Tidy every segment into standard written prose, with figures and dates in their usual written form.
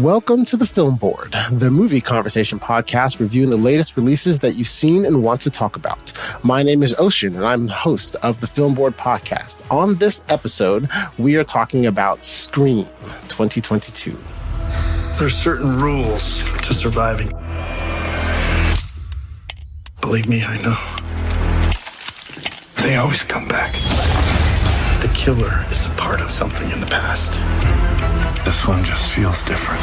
Welcome to the Film Board, the movie conversation podcast reviewing the latest releases that you've seen and want to talk about. My name is Ocean, and I'm the host of the Film Board podcast. On this episode, we are talking about Scream 2022. There's certain rules to surviving. Believe me, I know. They always come back. The killer is a part of something in the past. This one just feels different.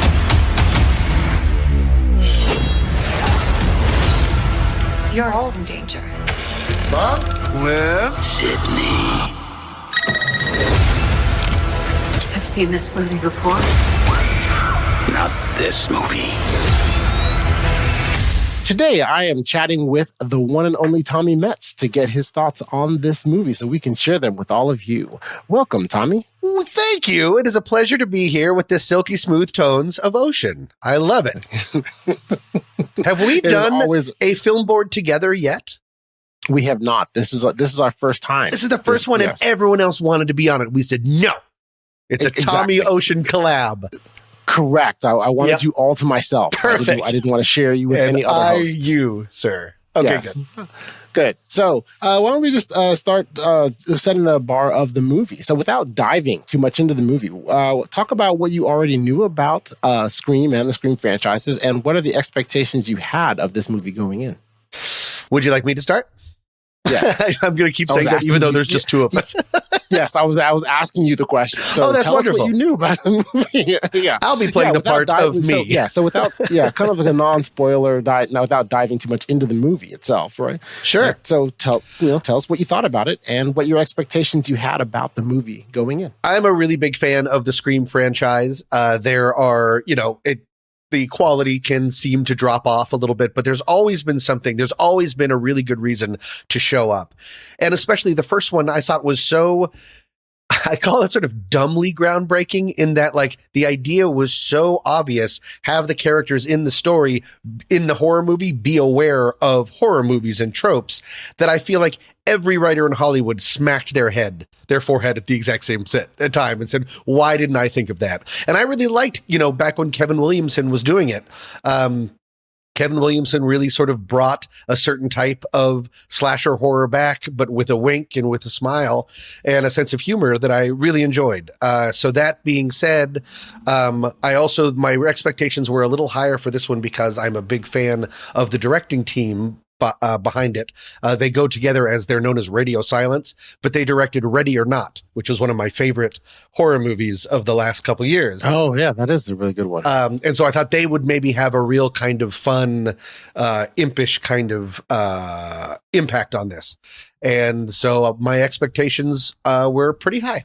You're all in danger. Mom? Where? Sydney. I've seen this movie before. Not this movie. Today, I am chatting with the one and only Tommy Metz to get his thoughts on this movie so we can share them with all of you. Welcome, Tommy. Well, thank you. It is a pleasure to be here with the silky smooth tones of Ocean. I love it. Have we done a film board together yet? We have not. This is our first time. This is the first one, yes. And everyone else wanted to be on it. We said, no. It's a Tommy Ocean collab. Correct. I wanted you all to myself. Perfect. I didn't want to share you with any other hosts. You, sir. Okay, yes. Good. Good. So why don't we just start setting the bar of the movie? So without diving too much into the movie, talk about what you already knew about Scream and the Scream franchises, and what are the expectations you had of this movie going in? Would you like me to start? Yes. I'm going to keep saying that even though there's just two of us. Yes, I was asking you the question. So that's tell wonderful. us what you knew about the movie. Yeah, I'll be playing the part of me. So without kind of like a non-spoiler without diving too much into the movie itself, right? Sure. Right. So tell us what you thought about it and what your expectations you had about the movie going in. I'm a really big fan of the Scream franchise. There are, the quality can seem to drop off a little bit, but there's always been something. There's always been a really good reason to show up. And especially the first one I thought was so, I call it sort of dumbly groundbreaking in that, like, the idea was so obvious. Have the characters in the story, in the horror movie, be aware of horror movies and tropes, that I feel like every writer in Hollywood smacked their forehead at the exact same time and said, why didn't I think of that? And I really liked, back when Kevin Williamson was doing it. Kevin Williamson really sort of brought a certain type of slasher horror back, but with a wink and with a smile and a sense of humor that I really enjoyed. So that being said, my expectations were a little higher for this one because I'm a big fan of the directing team behind it. They go together as they're known as Radio Silence, but they directed Ready or Not, which was one of my favorite horror movies of the last couple of years. Oh yeah, that is a really good one. And so I thought they would maybe have a real kind of fun, impish kind of impact on this. And so my expectations were pretty high.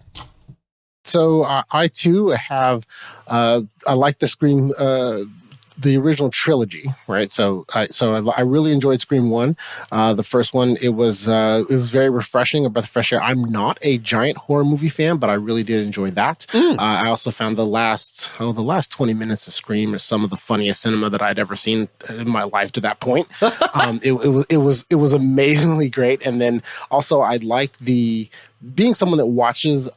So I too have, I like the Scream, the original trilogy, right? So I really enjoyed Scream 1. The first one, it was very refreshing, a breath of fresh air. I'm not a giant horror movie fan, but I really did enjoy that. I also found the last 20 minutes of Scream is some of the funniest cinema that I'd ever seen in my life to that point. It was amazingly great. And then also I liked being someone that watches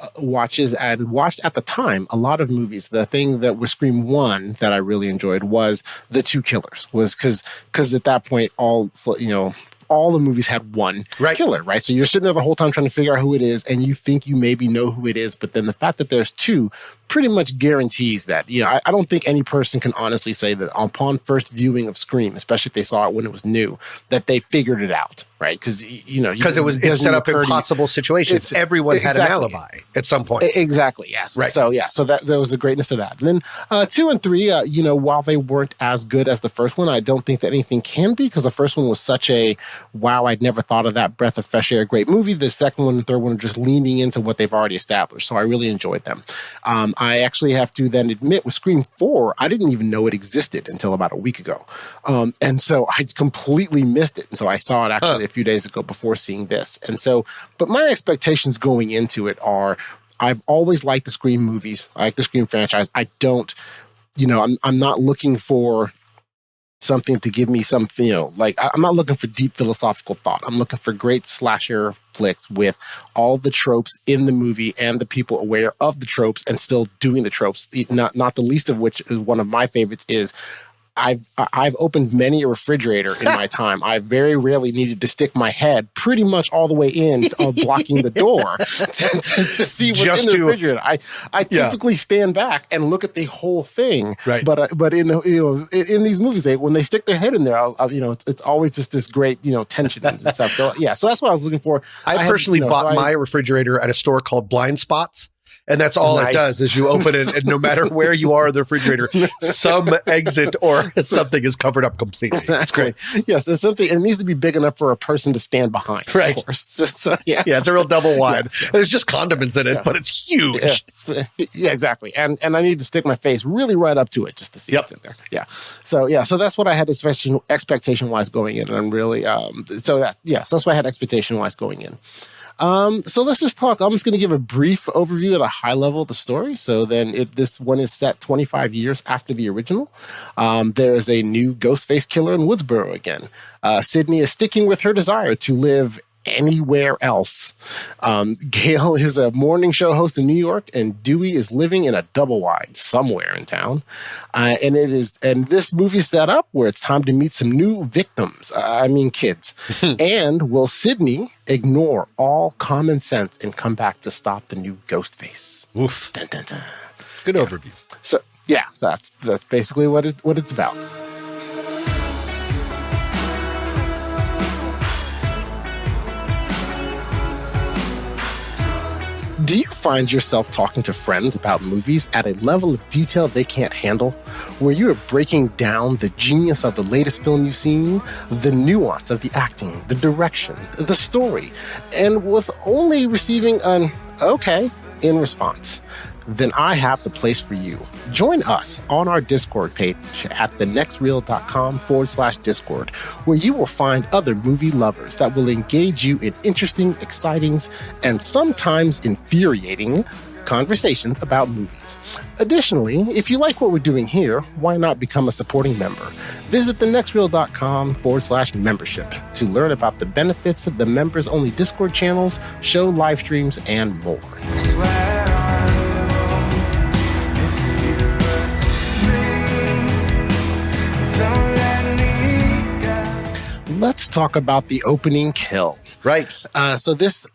and watched at the time a lot of movies. The thing that was Scream 1 that I really enjoyed was the two killers, was because at that point all the movies had one killer, right? So you're sitting there the whole time trying to figure out who it is, and you think you maybe know who it is, but then the fact that there's two pretty much guarantees that, I don't think any person can honestly say that upon first viewing of Scream, especially if they saw it when it was new, that they figured it out, right? Because, it set up impossible situations. Everyone had an alibi at some point. Exactly, yes. Right. So that there was the greatness of that. And then 2 and 3, while they weren't as good as the first one, I don't think that anything can be, because the first one was such a, wow, I'd never thought of that, breath of fresh air, great movie. The second one and third one are just leaning into what they've already established. So I really enjoyed them. I actually have to then admit with Scream 4, I didn't even know it existed until about a week ago. And so I completely missed it. And so I saw it actually a few days ago before seeing this. And so, but my expectations going into it are, I've always liked the Scream movies. I like the Scream franchise. I don't, I'm not looking for something to give me some, you know, like I'm not looking for deep philosophical thought. I'm looking for great slasher flicks with all the tropes in the movie and the people aware of the tropes and still doing the tropes. Not the least of which is one of my favorites is I've opened many a refrigerator in my time. I very rarely needed to stick my head pretty much all the way in, blocking the door to see what's Just in the to- refrigerator. I typically stand back and look at the whole thing. Right. But in in these movies, when they stick their head in there, it's always just this great tension and stuff. So yeah, so that's what I was looking for. I personally bought my refrigerator at a store called Blind Spots. And that's all it does is you open it, and no matter where you are in the refrigerator, some exit or something is covered up completely. That's great. Yes, it's something. It needs to be big enough for a person to stand behind. Right. Of course. So, yeah, it's a real double wide. Yeah. There's just condiments in it, but it's huge. Yeah, exactly. And I need to stick my face really right up to it just to see what's in there. Yeah. So that's what I had expectation wise going in, and I'm really so that's what I had expectation wise going in. So let's just talk. I'm just going to give a brief overview at a high level of the story. So then this one is set 25 years after the original. There is a new Ghostface killer in Woodsboro again. Sydney is sticking with her desire to live anywhere else. Gail is a morning show host in New York, and Dewey is living in a double wide somewhere in town. And this movie set up where it's time to meet some new victims. Kids. And will Sydney ignore all common sense and come back to stop the new Ghostface? Oof. Dun, dun, dun. Good overview. So that's basically what it's about. Do you find yourself talking to friends about movies at a level of detail they can't handle, where you are breaking down the genius of the latest film you've seen, the nuance of the acting, the direction, the story, and with only receiving an okay in response? Then I have the place for you. Join us on our Discord page at thenextreel.com/Discord, where you will find other movie lovers that will engage you in interesting, exciting, and sometimes infuriating conversations about movies. Additionally, if you like what we're doing here, why not become a supporting member? Visit thenextreel.com/membership to learn about the benefits of the members-only Discord channels, show live streams, and more. Let's talk about the opening kill. Right. So this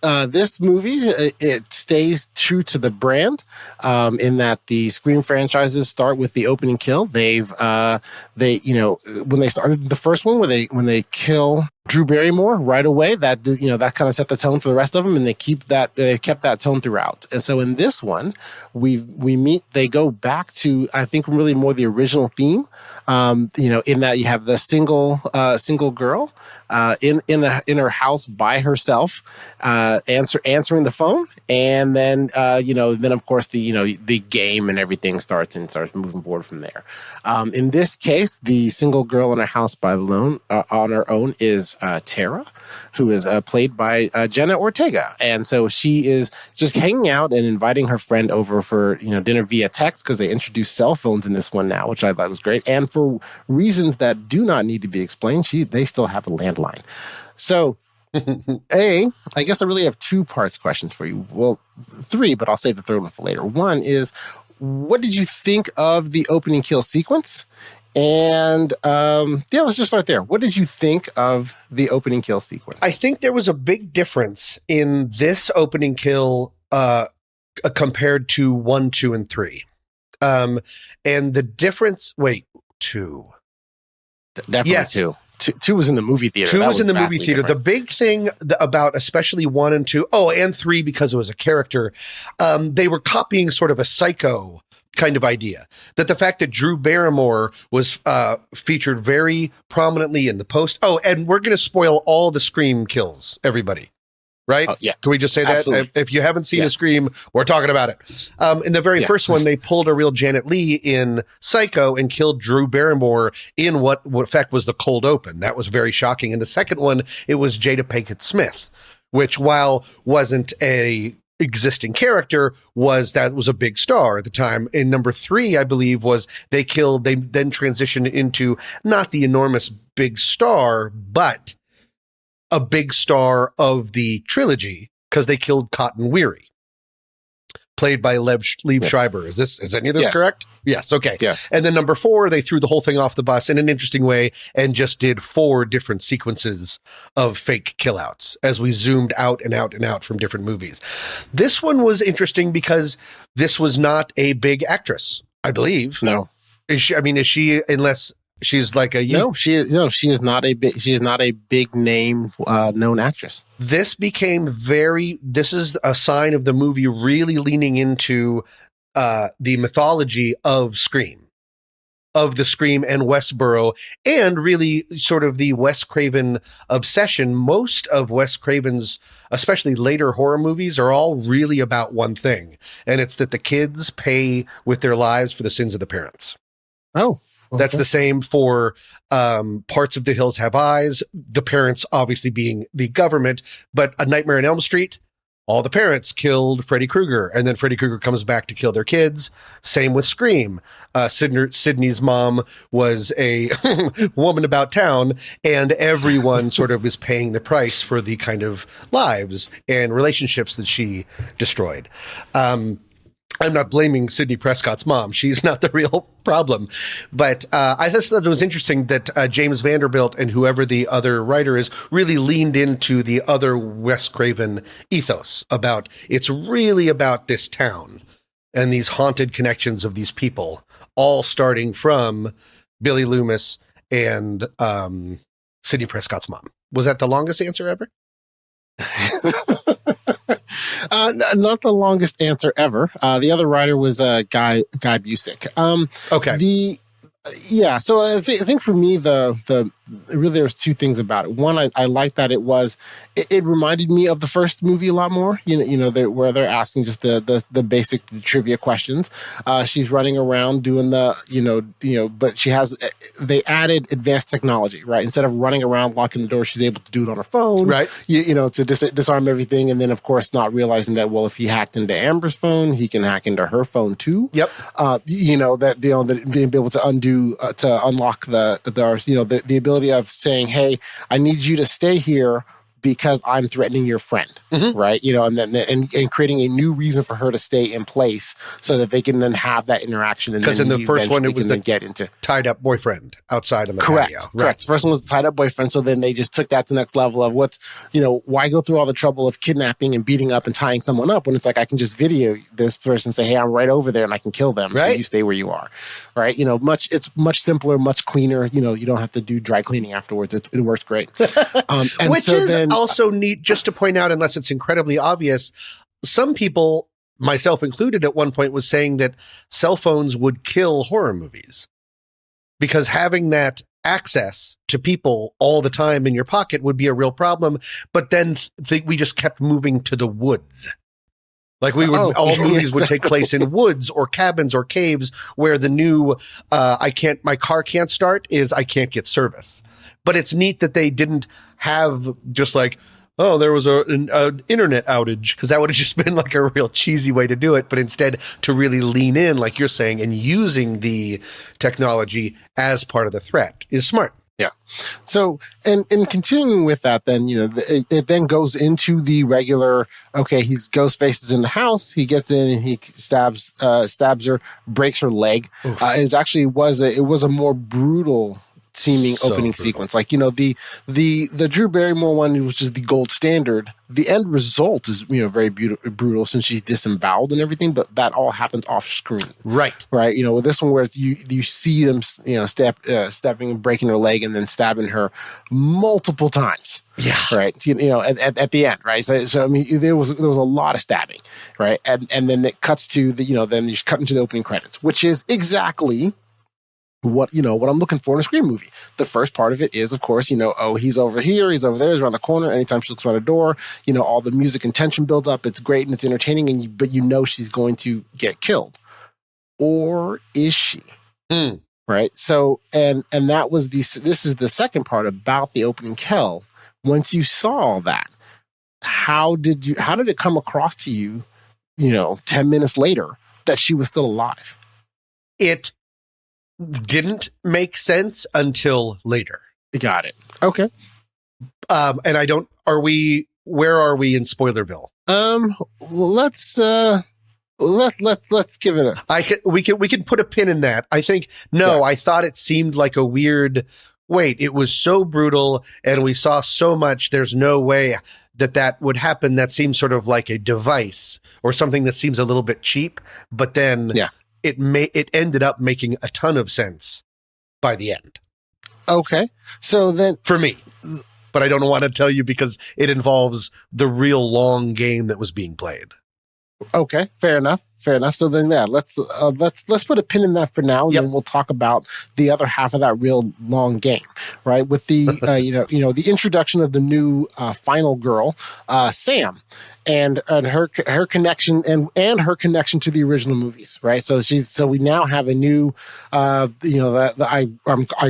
movie, it stays true to the brand in that the Scream franchises start with the opening kill. When they started the first one, when they kill Drew Barrymore right away, that kind of set the tone for the rest of them, and they kept that tone throughout. And so in this one, they go back to, I think, really more the original theme. In that you have the single girl in her house by herself, answering the phone, and then of course the game and everything starts moving forward from there. In this case, the single girl in her house on her own is Tara, who is played by Jenna Ortega, and so she is just hanging out and inviting her friend over for dinner via text, because they introduced cell phones in this one now, which I thought was great, and for reasons that do not need to be explained, they still have a landline. So, I guess I really have two parts questions for you. Well, three, but I'll save the third one for later. One is, what did you think of the opening kill sequence? And let's just start there. What did you think of the opening kill sequence? I think there was a big difference in this opening kill compared to 1, 2, and 3. And the difference, 2. Definitely yes. 2. Two was in the movie theater. 2 was in the movie theater. Different. The big thing about especially 1 and 2, and 3 because it was a character, they were copying sort of a Psycho kind of idea. That the fact that Drew Barrymore was featured very prominently in the post. Oh, and we're going to spoil all the Scream kills, everybody. Right? Yeah. Can we just say that? Absolutely. If you haven't seen a Scream, we're talking about it. In the very first one, they pulled a real Janet Leigh in Psycho and killed Drew Barrymore in what in fact was the cold open. That was very shocking. In the second one, it was Jada Pinkett Smith, which while wasn't a existing character was a big star at the time. And number 3, I believe, was they then transitioned into not the enormous big star, but a big star of the trilogy, because they killed Cotton Weary, played by Liev Schreiber. Is any of this correct? Yes. Okay. Yes. And then number 4, they threw the whole thing off the bus in an interesting way and just did 4 different sequences of fake killouts as we zoomed out and out and out from different movies. This one was interesting because this was not a big actress, I believe. No. Is she, unless she's like a... She is not a big name known actress. This is a sign of the movie really leaning into the mythology of Scream, of the Scream and Westboro, and really sort of the Wes Craven obsession. Most of Wes Craven's, especially later horror movies, are all really about one thing, and it's that the kids pay with their lives for the sins of the parents. Oh. Okay. That's the same for Parts of the Hills Have Eyes, the parents obviously being the government, but A Nightmare on Elm Street, all the parents killed Freddy Krueger, and then Freddy Krueger comes back to kill their kids. Same with Scream. Sydney's mom was a woman about town, and everyone sort of is paying the price for the kind of lives and relationships that she destroyed. I'm not blaming Sidney Prescott's mom. She's not the real problem. But I just thought it was interesting that James Vanderbilt and whoever the other writer is really leaned into the other Wes Craven ethos about it's really about this town and these haunted connections of these people, all starting from Billy Loomis and Sidney Prescott's mom. Was that the longest answer ever? Not the longest answer ever. The other writer was Guy Busick. Okay. So I think for me, the really there's 2 things about it. One, I like that it reminded me of the first movie a lot more. Where they're asking just the basic trivia questions. She's running around doing but they added advanced technology, right? Instead of running around locking the door, she's able to do it on her phone, right? To disarm everything, and then of course not realizing that if he hacked into Amber's phone, he can hack into her phone too. Yep. That being able to unlock the ability of saying, hey, I need you to stay here because I'm threatening your friend, right? And creating a new reason for her to stay in place so that they can then have that interaction. Because in the first one, it was get into tied up boyfriend outside on the patio. Right. Correct. The first one was the tied up boyfriend. So then they just took that to the next level of why go through all the trouble of kidnapping and beating up and tying someone up when it's like, I can just video this person and say, hey, I'm right over there and I can kill them. Right. So you stay where you are. Right. It's much simpler, much cleaner. You don't have to do dry cleaning afterwards. It works great. Which is also neat, just to point out, unless it's incredibly obvious, some people, myself included at one point, was saying that cell phones would kill horror movies because having that access to people all the time in your pocket would be a real problem. But then we just kept moving to the woods. Like all movies would take place in woods or cabins or caves where the new, my car can't start is I can't get service. But it's neat that they didn't have just like, oh, there was an internet outage, because that would have just been like a real cheesy way to do it. But instead to really lean in, like you're saying, and using the technology as part of the threat is smart. Yeah. So, and continuing with that, then, it then goes into the regular, Ghostface is in the house. He gets in and he stabs her, breaks her leg. It was a more brutal seeming opening sequence. Like, the Drew Barrymore one, which is the gold standard, the end result is, very brutal since she's disemboweled and everything, but that all happens off screen. Right. Right. With this one where you see them, stepping and breaking her leg and then stabbing her multiple times. Yeah. Right. At the end. Right. So I mean, there was a lot of stabbing. Right. And then it cuts to then you cut into the opening credits, which is exactly what I'm looking for in a Scream movie. The first part of it is, of course, he's over here, he's over there, he's around the corner. Anytime she looks around a door, all the music and tension builds up. It's great and it's entertaining, but she's going to get killed, or is she? Right. So, and that was this is the second part about the opening kill. Once you saw all that, how did it come across to you, 10 minutes later that she was still alive? It didn't make sense until later. Got it. Okay. And where are we in Spoilerville? Let's give it we can put a pin in that. I think, I thought it seemed like a weird, it was so brutal and we saw so much. There's no way that would happen. That seems sort of like a device or something that seems a little bit cheap, but then it ended up making a ton of sense by the end. Okay. So then for me, but I don't want to tell you because it involves the real long game that was being played. Okay, fair enough. So then, let's put a pin in that for now, and then we'll talk about the other half of that real long game, right? With the the introduction of the new final girl, Sam, and her connection and her connection to the original movies, right? So we now have a new, I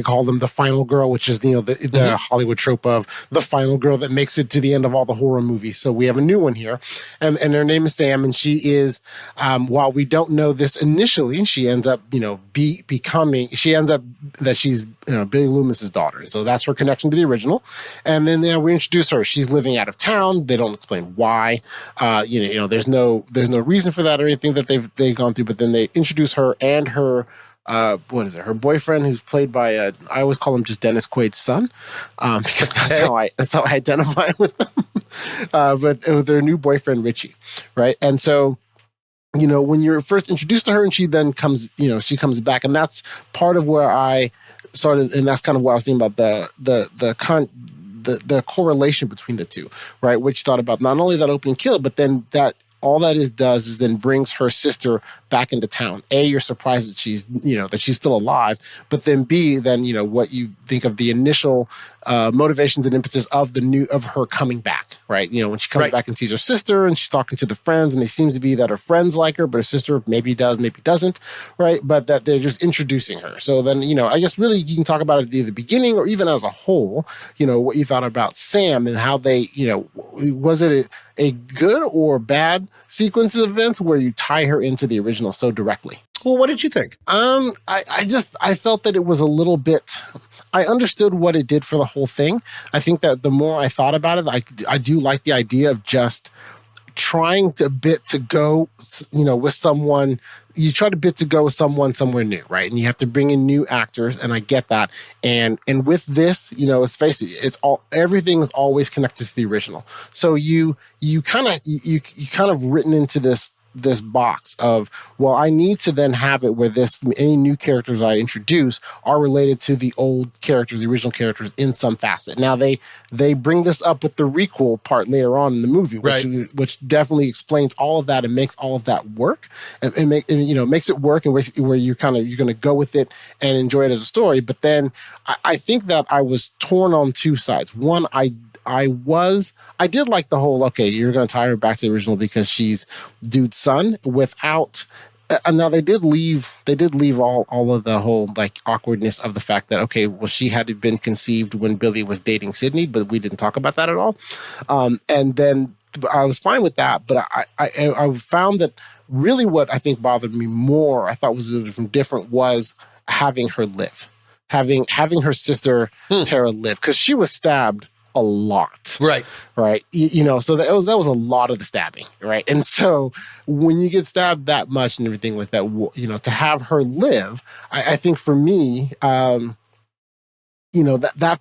call them the final girl, which is the Hollywood trope of the final girl that makes it to the end of all the horror movies. So we have a new one here, and her name is Sam, and she is. While we don't know this initially, she ends up, she ends up that she's, Billy Loomis's daughter. And so that's her connection to the original. And then we introduce her. She's living out of town. They don't explain why. There's no reason for that or anything that they've gone through. But then they introduce her and her. Her boyfriend, who's played by I always call him just Dennis Quaid's son, because that's how I identify with them. But their new boyfriend Richie, right? And so. When you're first introduced to her and she then comes, she comes back, and that's part of where I started, and that's kind of what I was thinking about the correlation between the two, right? Which thought about not only that opening kill, but then that all that does is then brings her sister back into town. A, you're surprised that she's still alive, but then B, then, what you think of the initial motivations and impetus of her coming back, right? When she comes back and sees her sister and she's talking to the friends, and it seems to be that her friends like her, but her sister maybe does, maybe doesn't, right? But that they're just introducing her. So then, I guess really you can talk about it at the beginning or even as a whole, what you thought about Sam and how they, was it a good or bad sequence of events where you tie her into the original so directly? Well, what did you think? I felt that it was a little bit. I understood what it did for the whole thing. I think that the more I thought about it, I do like the idea of just trying to go, with someone. You try to go with someone somewhere new, right? And you have to bring in new actors, and I get that. And with this, let's face it, everything is always connected to the original. So you kind of written into this box of, well, I need to then have it where any new characters I introduce are related to the old characters, the original characters in some facet. Now they bring this up with the requel part later on in the movie, which definitely explains all of that and makes all of that work and makes it work and where you're going to go with it and enjoy it as a story. But then I think that I was torn on two sides. One, I did like the whole, okay, you're going to tie her back to the original because she's dude's son without, now they did leave all of the whole like awkwardness of the fact that, okay, well, she had been conceived when Billy was dating Sydney, but we didn't talk about that at all. And then I was fine with that, but I found that really what I think bothered me more, I thought was different was having her live, having her sister Tara live, because she was stabbed a lot. Right. So that was a lot of the stabbing. Right. And so when you get stabbed that much and everything like that, to have her live, I think for me, that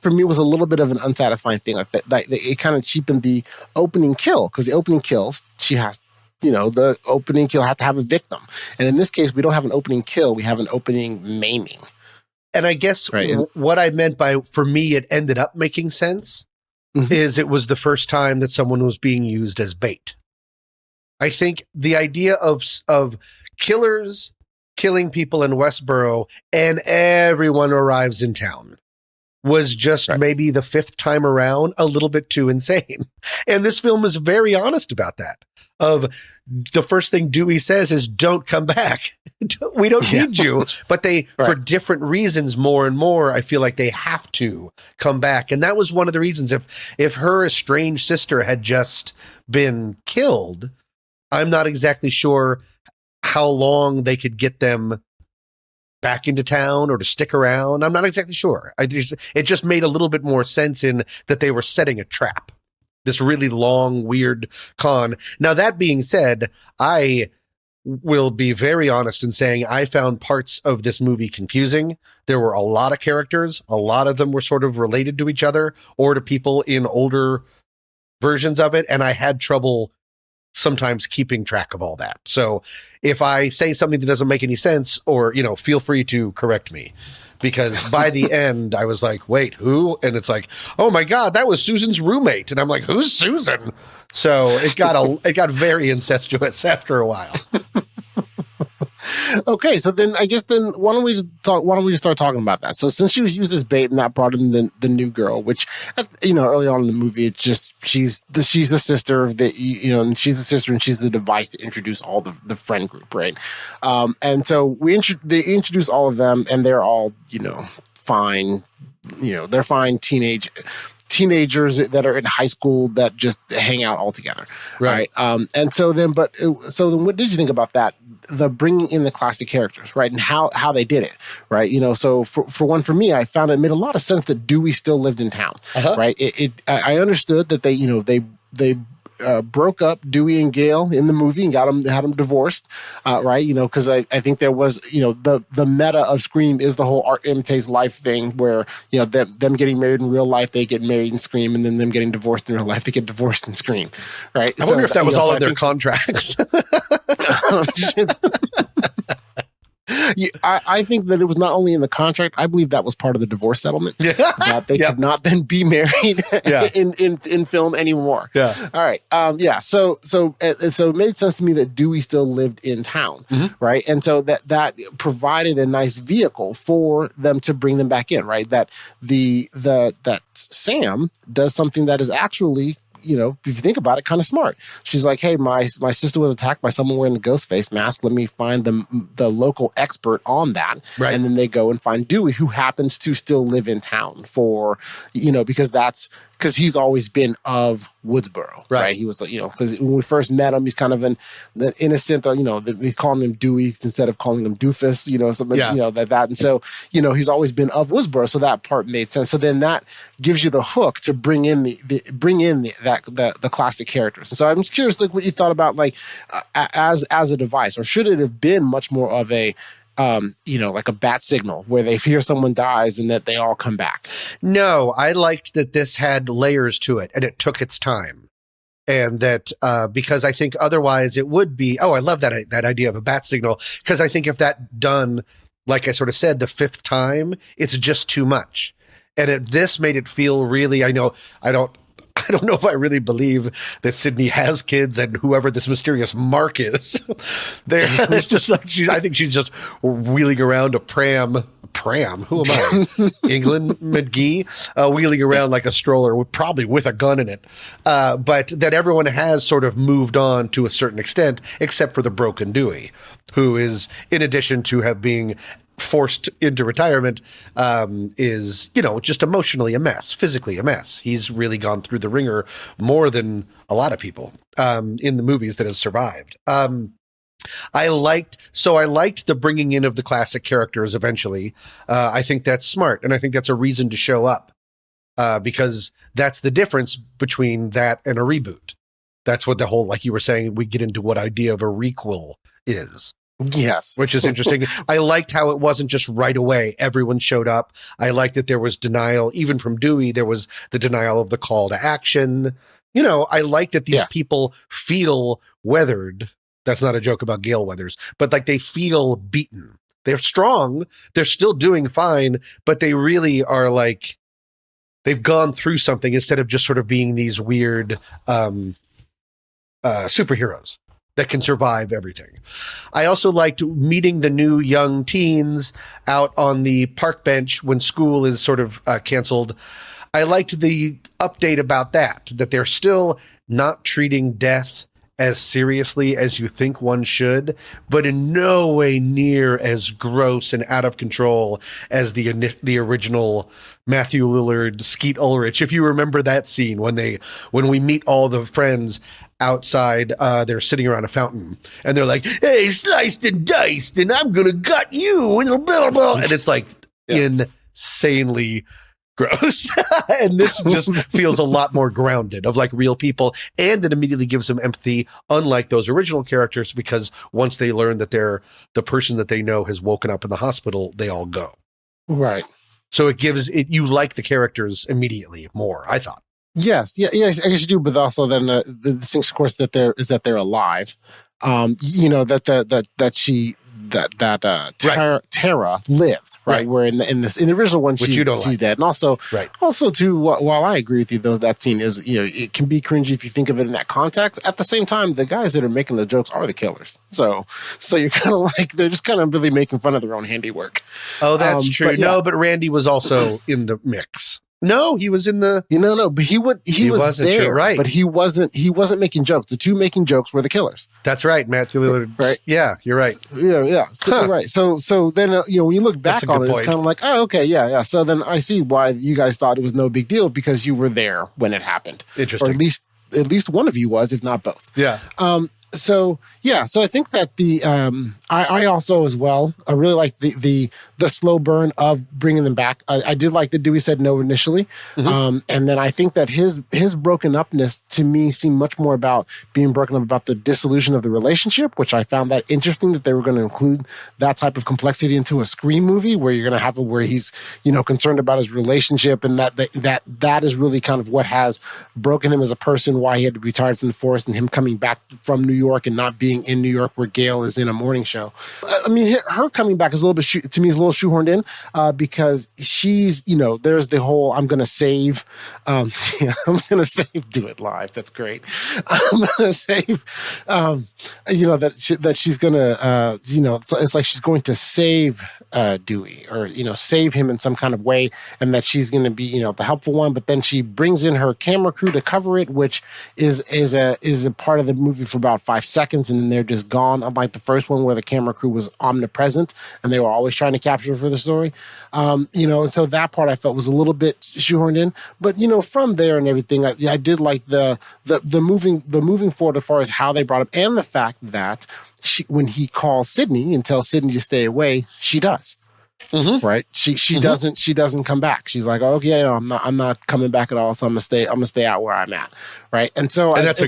for me was a little bit of an unsatisfying thing. Like that it kind of cheapened the opening kill, because the opening kills, she has, the opening kill has to have a victim. And in this case, we don't have an opening kill. We have an opening maiming. And I guess what I meant by, for me, it ended up making sense. Is it was the first time that someone was being used as bait. I think the idea of killers killing people in Westboro and everyone arrives in town. was just maybe the fifth time around a little bit too insane. And this film is very honest about that. Of the first thing Dewey says is, don't come back. We don't need you. But they, for different reasons, more and more, I feel like they have to come back. And that was one of the reasons. If her estranged sister had just been killed, I'm not exactly sure how long they could get them back into town or to stick around. I'm not exactly sure. It just made a little bit more sense in that they were setting a trap. This really long, weird con. Now, that being said, I will be very honest in saying I found parts of this movie confusing. There were a lot of characters. A lot of them were sort of related to each other or to people in older versions of it. And I had trouble sometimes keeping track of all that. So if I say something that doesn't make any sense, or, feel free to correct me. Because by the end, I was like, wait, who? And it's like, oh my God, that was Susan's roommate. And I'm like, who's Susan? So it got very incestuous after a while. Okay, so then I guess why don't we just start talking about that? So since she was used as bait and that brought in the new girl, which early on in the movie, it's just she's the sister that and she's the sister and she's the device to introduce all the friend group, right? And so they introduce all of them and they're all fine, they're fine teenagers that are in high school that just hang out all together, right? And so then, what did you think about that? The bringing in the classic characters, right, and how they did it, right? So for me, I found it made a lot of sense that Dewey still lived in town, right? I understood that they broke up Dewey and Gail in the movie and had them divorced, right? Because I think there was, the meta of Scream is the whole art imitates life thing where, them getting married in real life, they get married in Scream, and then them getting divorced in real life, they get divorced in Scream, right? I wonder if that was all in their contracts. I think that it was not only in the contract. I believe that was part of the divorce settlement. That they could not then be married in film anymore. Yeah. All right. So it made sense to me that Dewey still lived in town, right? And so that provided a nice vehicle for them to bring them back in, right? That that Sam does something that is actually, if you think about it, kind of smart. She's like, hey, my sister was attacked by someone wearing a ghost face mask. Let me find the local expert on that. Right. And then they go and find Dewey, who happens to still live in town because he's always been of Woodsboro, right? He was, because when we first met him, he's kind of an innocent, we call him Dewey instead of calling him Doofus, something, that. And so, he's always been of Woodsboro. So that part made sense. So then that gives you the hook to bring in the classic characters. And so I'm curious, like, what you thought about, like, as a device, or should it have been much more of a, like a bat signal where they hear someone dies and that they all come back? No, I liked that this had layers to it and it took its time. And that, because I think otherwise it would be, I love that idea of a bat signal. Because I think if that done, like I sort of said, the fifth time, it's just too much. And this made it feel really, I don't know if I really believe that Sydney has kids and whoever this mysterious Mark is. It's just like I think she's just wheeling around a pram. Who am I? England McGee, wheeling around like a stroller, probably with a gun in it. But that everyone has sort of moved on to a certain extent, except for the broken Dewey, who is, in addition to being forced into retirement, is, just emotionally a mess, physically a mess. He's really gone through the ringer more than a lot of people in the movies that have survived. I liked the bringing in of the classic characters eventually. I think that's smart. And I think that's a reason to show up because that's the difference between that and a reboot. That's what the whole, like you were saying, we get into what idea of a requel is. Yes. Which is interesting. I liked how it wasn't just right away. Everyone showed up. I liked that there was denial. Even from Dewey, there was the denial of the call to action. I like that these people feel weathered. That's not a joke about Gale Weathers, but like they feel beaten. They're strong. They're still doing fine, but they really are like, they've gone through something instead of just sort of being these weird superheroes. that can survive everything. I also liked meeting the new young teens out on the park bench when school is sort of canceled. I liked the update about that they're still not treating death as seriously as you think one should, but in no way near as gross and out of control as the original Matthew Lillard, Skeet Ulrich. If you remember that scene when we meet all the friends outside, they're sitting around a fountain and they're like, "Hey, sliced and diced, and I'm gonna gut you," and blah, blah, blah. And it's like insanely gross. And this just feels a lot more grounded, of like real people, and it immediately gives them empathy, unlike those original characters, because once they learn that the person that they know has woken up in the hospital, they all go. Right. So it gives it, you like the characters immediately more, I thought. Yes, I guess you do, but also then the distinction, of course, that they're alive. Tara lived, right? Where in the original one, she's dead, and also too. While I agree with you, though, that scene is, it can be cringy if you think of it in that context. At the same time, the guys that are making the jokes are the killers, so you're kind of like, they're just kind of really making fun of their own handiwork. Oh, that's true. But Randy was also in the mix. No, he was in the. But he was there, sure, right? But he wasn't making jokes. The two making jokes were the killers. That's right, Matthew Lillard. Right? Yeah, you're right. Yeah. So, right. So then when you look back on it, it's kind of like, oh, okay, yeah. So then I see why you guys thought it was no big deal, because you were there when it happened. Interesting. Or at least one of you was, if not both. Yeah. So I think that I also as well, I really like the slow burn of bringing them back. I did like that Dewey said no initially. And then I think that his broken upness to me seemed much more about being broken up about the dissolution of the relationship, which I found that interesting that they were going to include that type of complexity into a Scream movie, where you're going to have it where he's, concerned about his relationship, and that is really kind of what has broken him as a person, why he had to be retired from the force, and him coming back from New York and not being in New York where Gail is in a morning show. I mean, her coming back is a little bit, to me, is a little shoehorned in, because she's, there's the whole, I'm going to save, do it live. That's great. I'm going to save, that she's going to, it's like she's going to save Dewey, or, save him in some kind of way, and that she's going to be, the helpful one. But then she brings in her camera crew to cover it, which is a part of the movie for about 5 seconds, and then they're just gone. Unlike the first one, where the camera crew was omnipresent and they were always trying to capture for the story. And so that part I felt was a little bit shoehorned in. But from there and everything, I did like the moving forward as far as how they brought up, and the fact that when he calls Sydney and tells Sydney to stay away, she does. Right? She doesn't come back. She's like, "Oh, okay, I'm not coming back at all. So I'm gonna stay out where I'm at." Right? And so, that's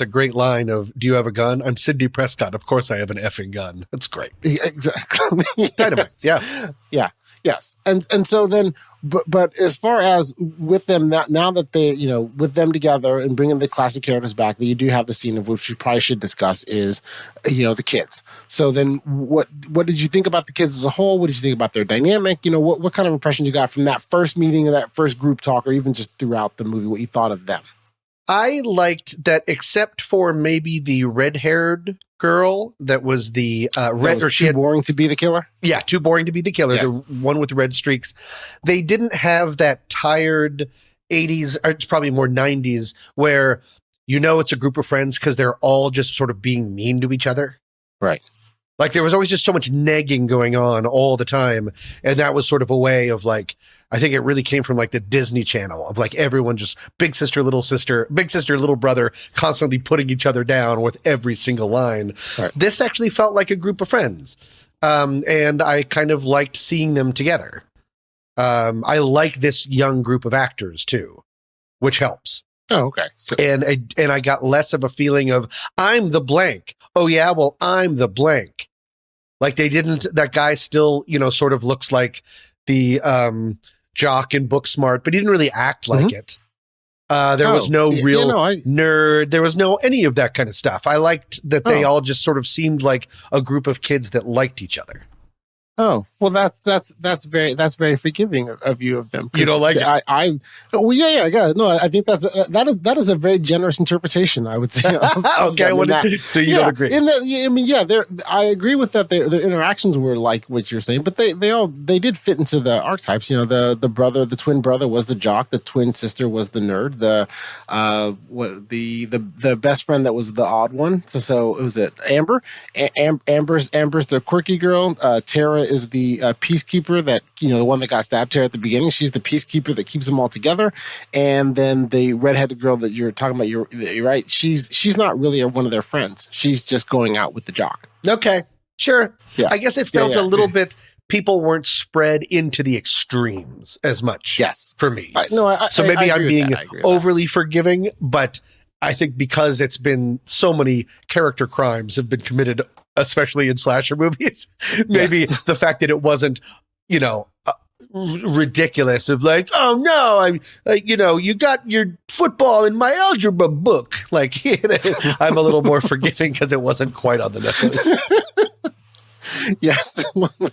a great line of, "Do you have a gun? I'm Sidney Prescott. Of course I have an effing gun." That's great. Exactly. Dynamite. Yeah. Yes. And so then, but as far as with them, now that they, with them together and bringing the classic characters back, that you do have the scene of which we probably should discuss is, the kids. So then what did you think about the kids as a whole? What did you think about their dynamic? What kind of impression you got from that first meeting or that first group talk, or even just throughout the movie, what you thought of them? I liked that, except for maybe the red-haired girl that was the red, or she had boring to be the killer. Yeah, too boring to be the killer. Yes. The one with the red streaks. They didn't have that tired 80s, or it's probably more 90s, where it's a group of friends because they're all just sort of being mean to each other. Right. Like, there was always just so much negging going on all the time, and that was sort of a way of, like, I think it really came from like the Disney Channel of like everyone just big sister, little brother, constantly putting each other down with every single line. Right. This actually felt like a group of friends. And I kind of liked seeing them together. I like this young group of actors too, which helps. Oh, okay. So- and I got less of a feeling of, I'm the blank. Oh yeah, well, I'm the blank. Like, that guy still, sort of looks like the jock and book smart, but he didn't really act like it. There was no real nerd. There was no any of that kind of stuff. I liked that they all just sort of seemed like a group of kids that liked each other. Oh, well, that's very forgiving of you of them. You don't like it? Well, yeah. No, I think that is a very generous interpretation, I would say. Okay, so you don't agree? I agree with that. Their interactions were like what you're saying, but they did fit into the archetypes. You know, the twin brother was the jock, the twin sister was the nerd, the best friend that was the odd one. So it was Amber. Amber's the quirky girl. Tara is the peacekeeper, that, you know, the one that got stabbed here at the beginning. She's the peacekeeper that keeps them all together. And then the redheaded girl that you're talking about, you're right. She's not really one of their friends. She's just going out with the jock. Okay, sure. Yeah. I guess it felt a little bit. People weren't spread into the extremes as much. Yes, for me. So maybe I'm being overly forgiving, but I think because it's been so many character crimes have been committed, especially in slasher movies, maybe the fact that it wasn't, you know, ridiculous of like, oh no, you got your football in my algebra book. Like, I'm a little more forgiving because it wasn't quite on the nose. Yes.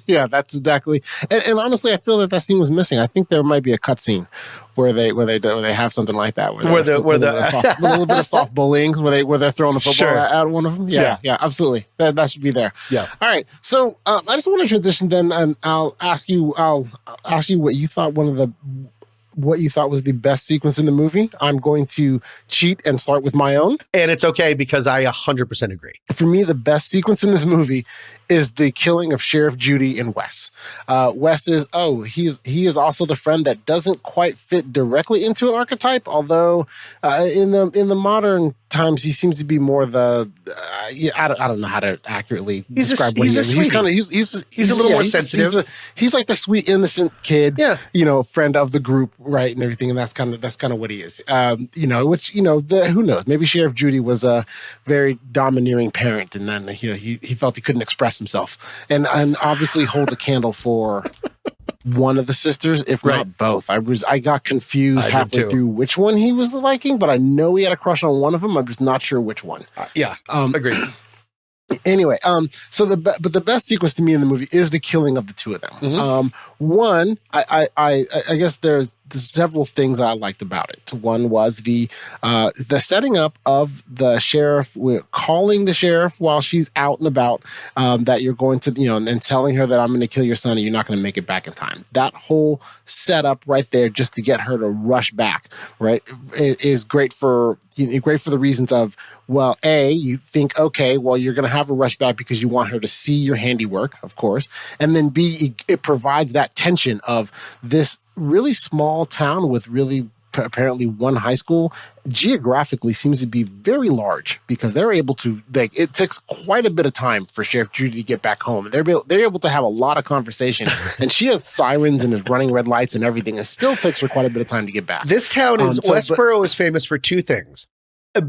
Yeah, that's exactly. And honestly, I feel that scene was missing. I think there might be a cut scene where they have something like that, where a little bit of soft bullying, where they're throwing the football at one of them. Yeah, absolutely. That should be there. Yeah. All right. So I just want to transition then, and I'll ask you what you thought was the best sequence in the movie. I'm going to cheat and start with my own. And it's okay because I 100% agree. For me, the best sequence in this movie is the killing of Sheriff Judy and Wes. Wes he is also the friend that doesn't quite fit directly into an archetype, although in the modern times he seems to be more the I don't know how to accurately describe what he is. He's a little more sensitive. He's like the sweet innocent kid, friend of the group, right, and everything, and that's kind of what he is. Who knows? Maybe Sheriff Judy was a very domineering parent, and then he felt he couldn't express himself, and obviously holds a candle for one of the sisters, if not both. I got confused halfway through which one he was liking, but I know he had a crush on one of them. I'm just not sure which one. Agreed. Anyway, so the best sequence to me in the movie is the killing of the two of them. Mm-hmm. One, I guess there's several things that I liked about it. One was the setting up of the sheriff, calling the sheriff while she's out and about, that you're going to, and then telling her that I'm going to kill your son and you're not going to make it back in time. That whole setup right there, just to get her to rush back, right, is great for the reasons of, well, A, you think, okay, well, you're going to have her rush back because you want her to see your handiwork, of course. And then B, it provides that tension of this really small town with really apparently one high school geographically seems to be very large, because they're able to, it takes quite a bit of time for Sheriff Judy to get back home. They're able to have a lot of conversation, and she has sirens and is running red lights and everything. It still takes her quite a bit of time to get back. This town Westboro is famous for two things.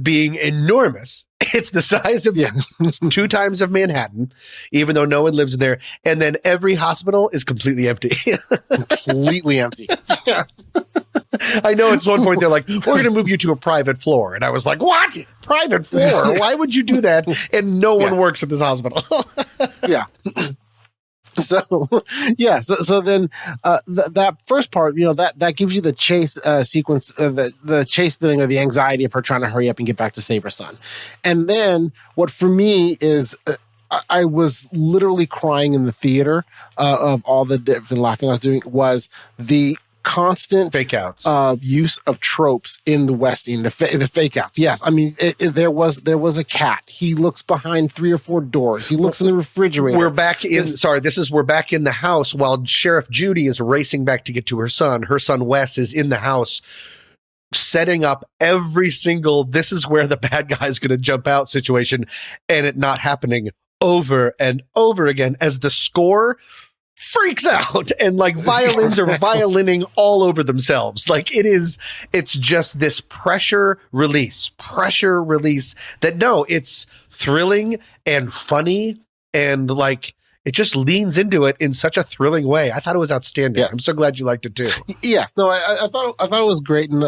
Being enormous. It's the size of 2 times of Manhattan, even though no one lives there. And then every hospital is completely empty. Completely empty. Yes. I know at one point they're like, we're going to move you to a private floor. And I was like, what? Private floor? Yes. Why would you do that? And no one works at this hospital. Yeah. So then that first part, that gives you the chase sequence, the chase thing, or the anxiety of her trying to hurry up and get back to save her son. And then what for me is, I was literally crying in the theater of all the different laughing I was doing, was the constant fake outs, use of tropes in the West scene, the fake outs. Yes, I mean there was a cat. He looks behind 3 or 4 doors. He looks in the refrigerator. We're back in the house while Sheriff Judy is racing back to get to her son. Her son Wes is in the house, setting up every single "this is where the bad guy is going to jump out" situation, and it not happening over and over again as the score freaks out and like violins are violining all over themselves. Like it's just this pressure release that it's thrilling and funny, and like it just leans into it in such a thrilling way. I thought it was outstanding. Yes. I'm so glad you liked it too. Yes. No, I thought it was great, and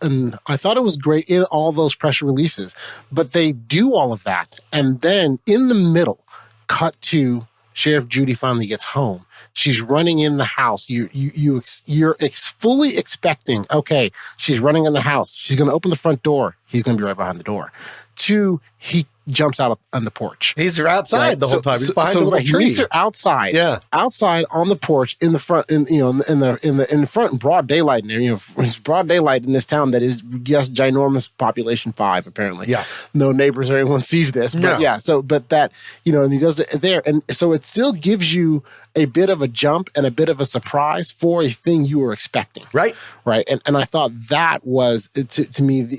and I thought it was great in all those pressure releases, but they do all of that. And then in the middle, cut to Sheriff Judy finally gets home. She's running in the house. You're fully expecting, okay, she's running in the house. She's going to open the front door. He's going to be right behind the door. 2, he jumps out on the porch. He's outside the whole time. He's behind a little tree. He meets her outside. Yeah, outside on the porch in the front, in the front, in broad daylight. It's broad daylight in this town that is, yes, ginormous population 5 apparently. Yeah, no neighbors or anyone sees this, but no. Yeah. So, but that and he does it there, and so it still gives you a bit of a jump and a bit of a surprise for a thing you were expecting. Right. And I thought that was, to me,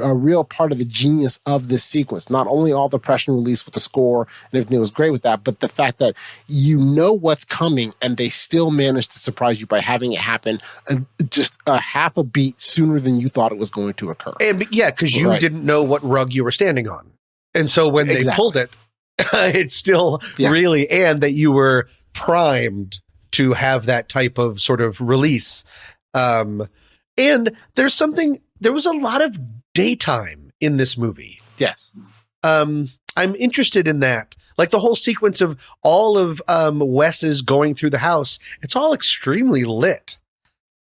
a real part of the genius of this sequence. Not only all the pressure release with the score and everything was great with that, but the fact that what's coming and they still managed to surprise you by having it happen just a half a beat sooner than you thought it was going to occur. And yeah, because you didn't know what rug you were standing on. And so when they pulled it, it's still really, and that you were primed to have that type of sort of release. And there was a lot of daytime in this movie. Yes. I'm interested in that. Like the whole sequence of all of Wes's going through the house, it's all extremely lit.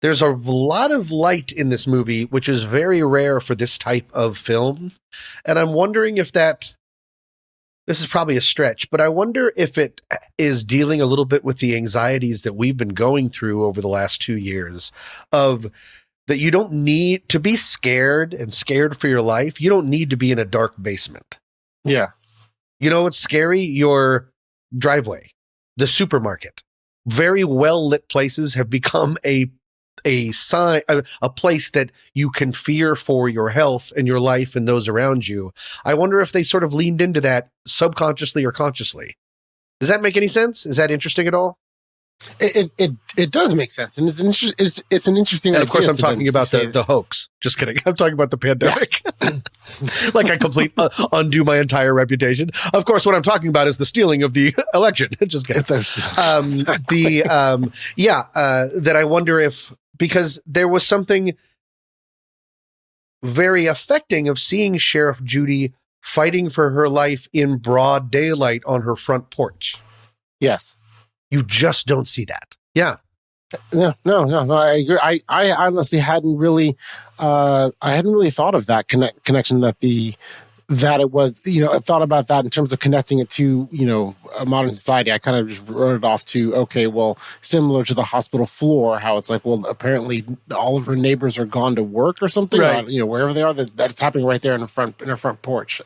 There's a lot of light in this movie, which is very rare for this type of film. And I'm wondering if this is probably a stretch, but I wonder if it is dealing a little bit with the anxieties that we've been going through over the last 2 years of that you don't need to be scared for your life. You don't need to be in a dark basement. Yeah. You know what's scary? Your driveway, the supermarket. Very well lit places have become a sign, a place that you can fear for your health and your life and those around you. I wonder if they sort of leaned into that subconsciously or consciously. Does that make any sense? Is that interesting at all? It does make sense, and it's an interesting. And of course, I'm talking about the hoax. Just kidding. I'm talking about the pandemic. Yes. Like I undo my entire reputation. Of course, what I'm talking about is the stealing of the election. Just kidding. That I wonder if, because there was something very affecting of seeing Sheriff Judy fighting for her life in broad daylight on her front porch. Yes. You just don't see that. Yeah. No, I agree. I honestly hadn't really thought of that connection that it was, I thought about that in terms of connecting it to, a modern society. I kind of just wrote it off to, okay, well, similar to the hospital floor, how it's like, well, apparently all of her neighbors are gone to work or something, right. Wherever they are, that's happening right there in her front porch.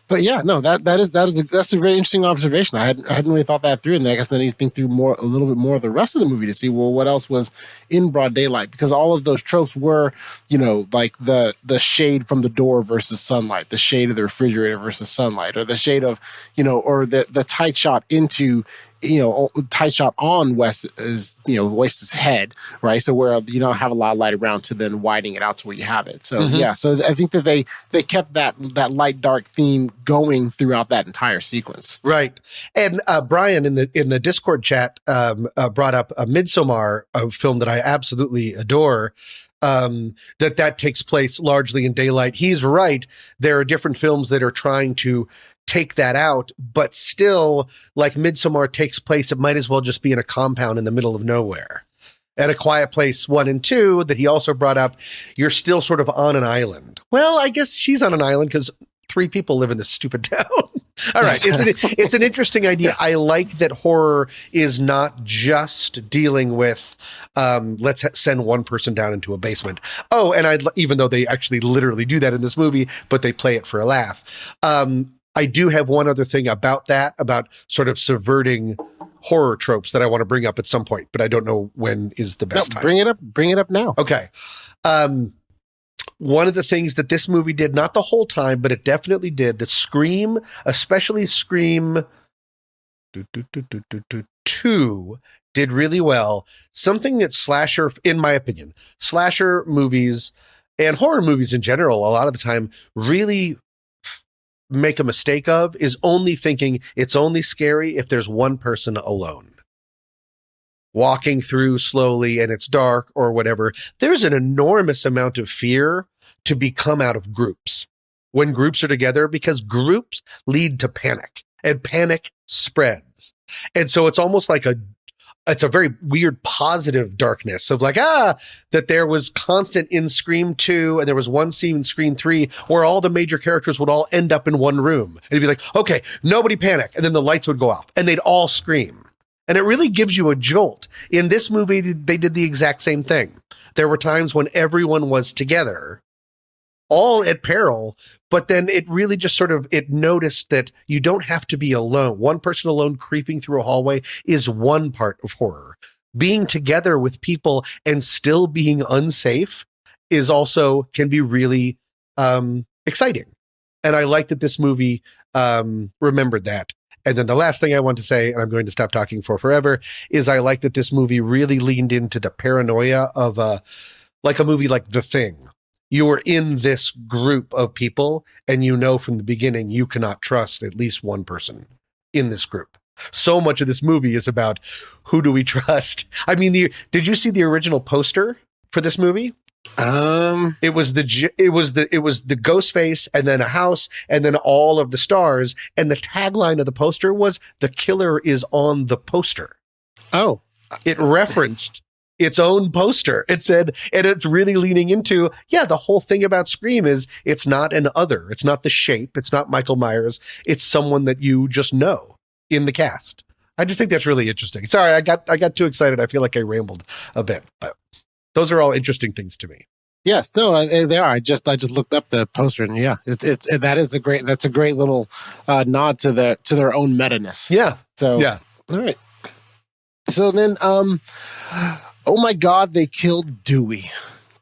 But yeah, no, that's a very interesting observation. I hadn't really thought that through, and then I guess I need to think through a little bit more of the rest of the movie to see, well, what else was in broad daylight, because all of those tropes were, like the shade from the door versus sunlight, the shade of the refrigerator versus sunlight, or the shade of, or the tight shot into, tight shot on Wes's head, right? So where you don't have a lot of light around to then widening it out to where you have it. So yeah, so I think that they kept that light dark theme going throughout that entire sequence. Right. And Brian in the Discord chat brought up a Midsommar, a film that I absolutely adore. That takes place largely in daylight. He's right. There are different films that are trying to take that out, but still, like Midsommar takes place, it might as well just be in a compound in the middle of nowhere. And A Quiet Place 1 and 2 that he also brought up, you're still sort of on an island. Well, I guess she's on an island because 3 people live in this stupid town. All right. It's an interesting idea. I like that horror is not just dealing with, let's send one person down into a basement. Oh, and even though they actually literally do that in this movie, but they play it for a laugh. I do have one other thing about sort of subverting horror tropes that I want to bring up at some point, but I don't know when is the best time. Bring it up now. Okay. One of the things that this movie did, not the whole time, but it definitely did, that Scream, especially Scream 2, did really well. Something that in my opinion, slasher movies and horror movies in general, a lot of the time really make a mistake of is only thinking it's only scary if there's one person alone walking through slowly and it's dark or whatever. There's an enormous amount of fear to come out of groups when groups are together, because groups lead to panic. and panic spreads. And so it's almost like it's a very weird positive darkness of like, that there was constant in Scream 2 and there was one scene in Scream 3 where all the major characters would all end up in one room. And it'd be like, okay, nobody panic. And then the lights would go off and they'd all scream. And it really gives you a jolt. In this movie, they did the exact same thing. There were times when everyone was together, all at peril, but then it really just sort of, it noticed that you don't have to be alone. One person alone creeping through a hallway is one part of horror. Being together with people and still being unsafe is also, can be really exciting. And I like that this movie remembered that. And then the last thing I want to say, and I'm going to stop talking for forever, is I like that this movie really leaned into the paranoia of a movie like The Thing. You are in this group of people and you know from the beginning you cannot trust at least one person in this group. So much of this movie is about who do we trust? I mean, did you see the original poster for this movie? It was the ghost face and then a house and then all of the stars, and the tagline of the poster was "The killer is on the poster." Oh, it referenced its own poster. It said, and it's really leaning into, the whole thing about Scream is it's not an other. It's not the shape. It's not Michael Myers. It's someone that you just know in the cast. I just think that's really interesting. Sorry, I got too excited. I feel like I rambled a bit, but those are all interesting things to me. Yes, no, they are. I just looked up the poster, and that's a great little nod to their own meta-ness. Yeah. So yeah. All right. So then, oh my God, they killed Dewey.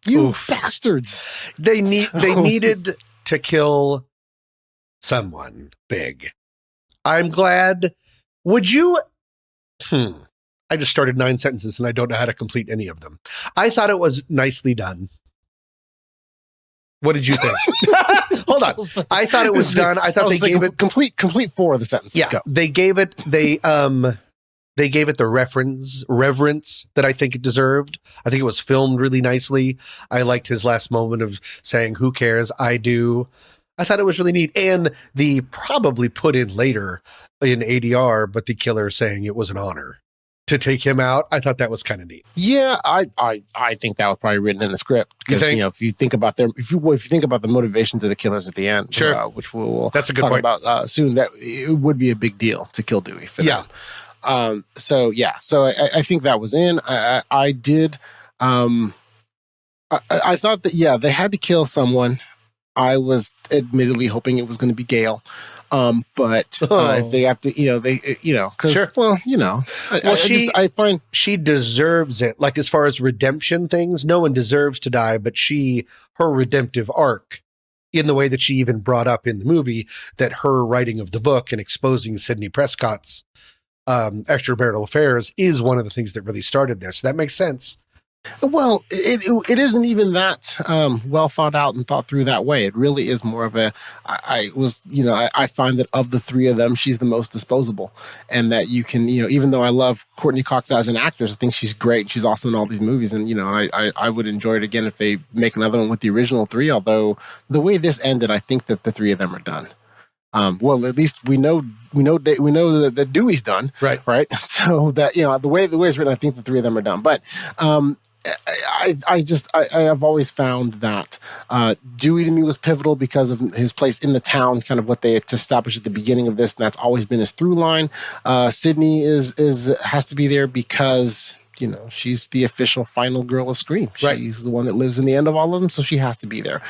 You bastards. They needed to kill someone big. I'm glad. Would you? I just started 9 sentences and I don't know how to complete any of them. I thought it was nicely done. What did you think? Hold on. I thought it was done. I thought they gave it complete 4 of the sentences. Yeah. Go. They gave it the reverence that I think it deserved. I think it was filmed really nicely. I liked his last moment of saying, "Who cares? I do." I thought it was really neat. And the probably put in later in ADR, but the killer saying it was an honor to take him out. I thought that was kind of neat. Yeah, I think that was probably written in the script. You think? If you think about if you think about the motivations of the killers at the end, sure, which we'll that's a good talk point about soon, that it would be a big deal to kill Dewey for them. So I think that was in. I did. I thought that they had to kill someone. I was admittedly hoping it was going to be Gail. But if they have to, because, sure. I find she deserves it. Like, as far as redemption things, no one deserves to die, but her redemptive arc, in the way that she even brought up in the movie, that her writing of the book and exposing Sidney Prescott's extramarital affairs is one of the things that really started this. So that makes sense. Well, it isn't even that well thought out and thought through that way. It really is more of I find that of the 3 of them, she's the most disposable, and that you can, even though I love Courtney Cox as an actress, I think she's great. She's awesome in all these movies, and I would enjoy it again if they make another one with the original 3. Although the way this ended, I think that the 3 of them are done. Well, at least we know that Dewey's done, right. So that the way it's written, I think the 3 of them are done. But I've always found that Dewey to me was pivotal because of his place in the town, kind of what they established at the beginning of this, and that's always been his through line. Sydney has to be there because she's the official final girl of Scream. She's the one that lives in the end of all of them, so she has to be there.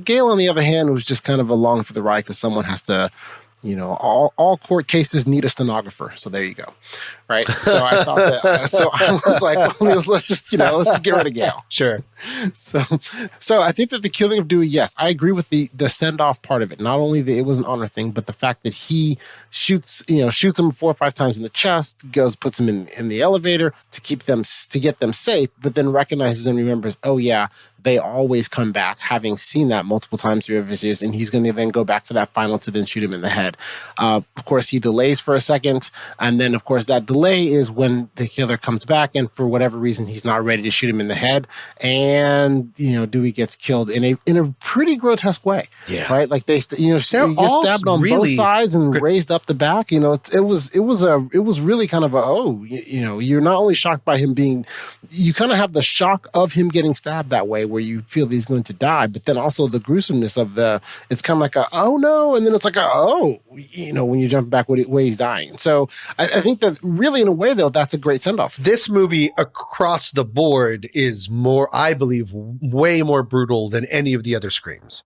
Gail, on the other hand, was just kind of along for the ride because someone has to, all court cases need a stenographer. So there you go. Right. So I thought that, so I was like, well, let's just get rid of Gail. Sure. So I think that the killing of Dewey, yes, I agree with the send off part of it. Not only that it was an honor thing, but the fact that he shoots him 4 or 5 times in the chest, puts him in the elevator to get them safe, but then recognizes and remembers, oh yeah, they always come back, having seen that multiple times through his years, and he's going to then go back for that final to then shoot him in the head. Of course, he delays for a second, and then of course that delay is when the killer comes back, and for whatever reason, he's not ready to shoot him in the head, and Dewey gets killed in a pretty grotesque way. Yeah. Right. Like he gets stabbed on both sides and raised up the back. It was really kind of you're not only shocked by him you kind of have the shock of him getting stabbed that way, where you feel that he's going to die, but then also the gruesomeness of it's kind of like oh no, and then it's like when you jump back way he's dying. So I think that really, in a way, though, that's a great send-off. This movie across the board is more, I believe, way more brutal than any of the other Screams.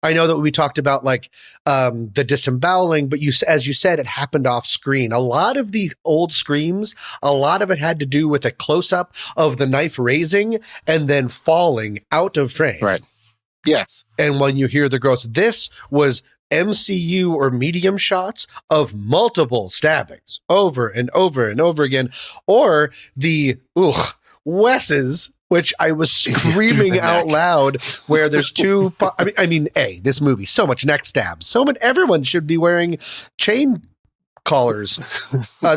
I know that we talked about the disemboweling, but as you said, it happened off screen. A lot of the old Screams, a lot of it had to do with a close-up of the knife raising and then falling out of frame. Right. Yes. And when you hear the gross, this was MCU or medium shots of multiple stabbings over and over and over again, or the Wes's, which I was screaming out loud, where there's two. This movie, so much neck stabs. Everyone should be wearing chain collars.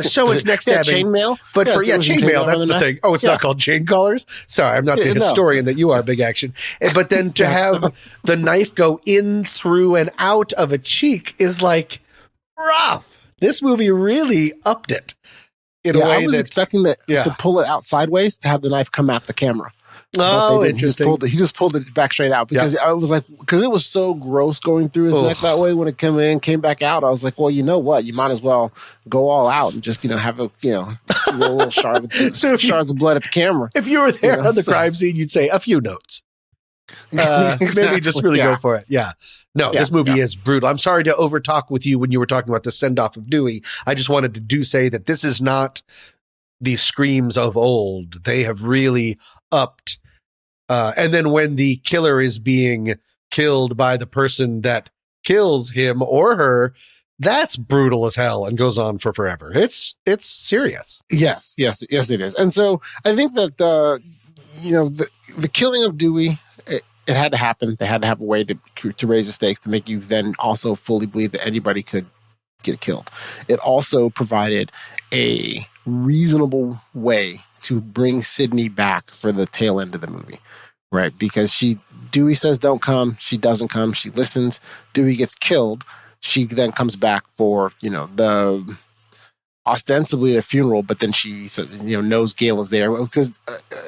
So much neck stabbing. Chainmail. But chainmail, that's the thing. Oh, it's not called chain collars? Sorry, I'm not the historian that you are, Big Action. But then to have the knife go in, through, and out of a cheek is rough. This movie really upped it. I was expecting to pull it out sideways, to have the knife come at the camera. Oh, interesting. He just pulled it back straight out, because I was because it was so gross going through his neck that way when it came back out. I was like, well, you know what? You might as well go all out and just, have a little shards of blood at the camera. If you were there on the crime scene, you'd say a few notes. Exactly. Maybe just really go for it. Yeah. No, this movie is brutal. I'm sorry to overtalk with you when you were talking about the send-off of Dewey. I just wanted to say that this is not the Screams of old. They have really upped. And then when the killer is being killed by the person that kills him or her, that's brutal as hell and goes on for forever. It's serious. Yes, it is. And so I think that the killing of Dewey, it had to happen. They had to have a way to raise the stakes to make you then also fully believe that anybody could get killed. It also provided a reasonable way to bring Sydney back for the tail end of the movie, right? Because Dewey says don't come, she doesn't come, she listens, Dewey gets killed, she then comes back for, the ostensibly a funeral, but then she knows Gail is there, because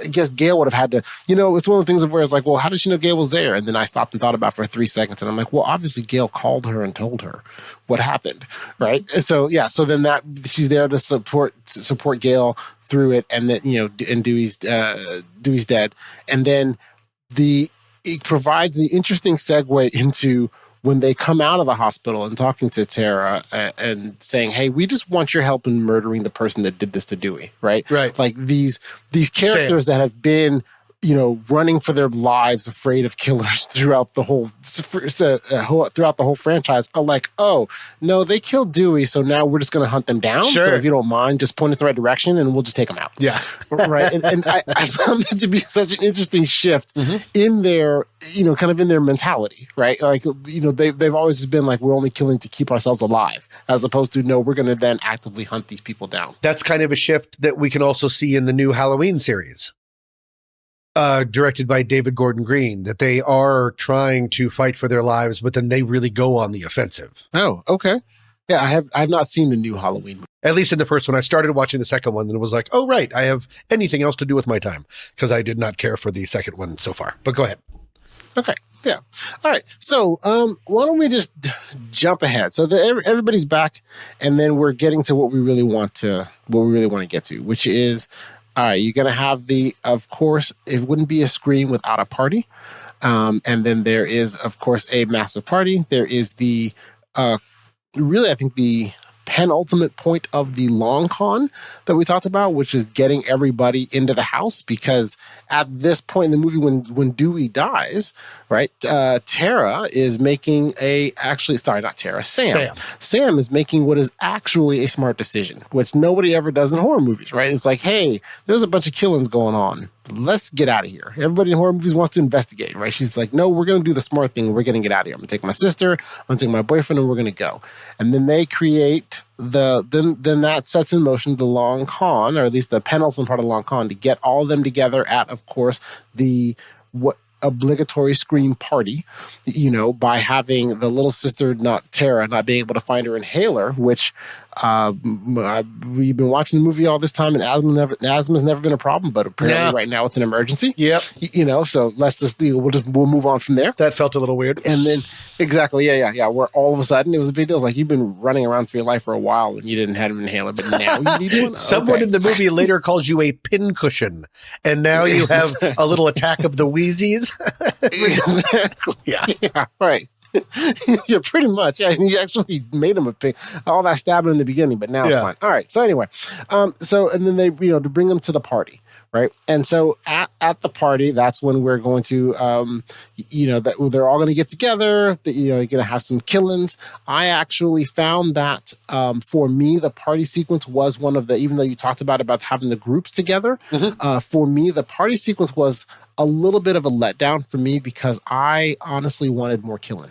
I guess Gail would have had to, it's one of the things of where it's like, well, how did she know Gail was there? And then I stopped and thought about it for 3 seconds, and I'm like, well, obviously Gail called her and told her what happened, right? So then that she's there to support Gail through it, and then and Dewey's dead, and then it provides the interesting segue into when they come out of the hospital and talking to Tara and saying, hey, we just want your help in murdering the person that did this to Dewey, right? Right. Like these characters that have been, running for their lives, afraid of killers throughout the whole franchise are like, oh, no, they killed Dewey, so now we're just going to hunt them down. Sure. So if you don't mind, just point us the right direction and we'll just take them out. Yeah. Right. And I found that to be such an interesting shift in their, kind of in their mentality, right? Like, they've always just been like, we're only killing to keep ourselves alive, as opposed to, no, we're going to then actively hunt these people down. That's kind of a shift that we can also see in the new Halloween series. Directed by David Gordon Green, that they are trying to fight for their lives, but then they really go on the offensive. Oh, okay. Yeah, I have not seen the new Halloween movie. At least in the first one. I started watching the second one and it was like, oh, right, I have anything else to do with my time, because I did not care for the second one so far. But go ahead. Okay. Yeah. All right. So why don't we just jump ahead? So everybody's back, and then we're getting to what we really want to get to, which is, all right, you're going to have of course, it wouldn't be a Scream without a party. And then there is, of course, a massive party. There is really, I think the penultimate point of the long con that we talked about, which is getting everybody into the house, because at this point in the movie, when Dewey dies, right, Tara is making Sam is making what is actually a smart decision, which nobody ever does in horror movies, right? It's like, hey, there's a bunch of killings going on. let's get out of here. Everybody in horror movies wants to investigate, right? She's like, no, we're going to do the smart thing. We're going to get out of here. I'm going to take my sister, I'm going to take my boyfriend, and we're going to go. And then they create then that sets in motion the long con, or at least the penultimate part of the long con, to get all of them together at, of course, the obligatory Scream party, by having the little sister, Tara, not being able to find her inhaler, which we've been watching the movie all this time, and asthma's never been a problem, but apparently right now it's an emergency. Yep. So let's just we'll move on from there. That felt a little weird. And then exactly, yeah. Where all of a sudden it was a big deal. Like, you've been running around for your life for a while and you didn't have an inhaler, but now you need one. Someone in the movie later calls you a pincushion, and now you have a little attack of the wheezies. Exactly. Yeah. Right. You're pretty much. Yeah, he actually made him a pig. All that stabbing in the beginning, but now it's fine. All right. So anyway, and then they, to bring them to the party, right? And so at the party, that's when we're going to, that they're all going to get together. That you're going to have some killings. I actually found that for me, the party sequence was one of the. Even though you talked about having the groups together, for me, the party sequence was a little bit of a letdown for me because I honestly wanted more killing.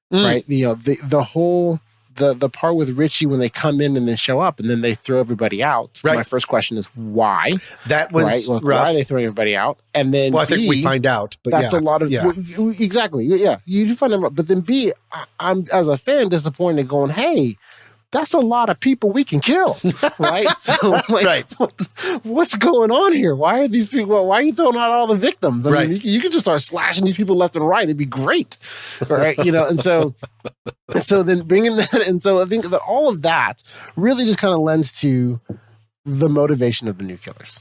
Right, the whole the part with Richie when they come in and then show up and then they throw everybody out. Right. My first question is why? That was right. Why are they throwing everybody out? And then I think we find out. But that's a lot of exactly. Yeah, you do find out. But then I'm as a fan disappointed, going, hey, that's a lot of people we can kill, right? So, what's going on here? Why are these people? Why are you throwing out all the victims? I mean, you could just start slashing these people left and right. It'd be great, right? And so then bringing that, and so I think that all of that really just kind of lends to the motivation of the new killers,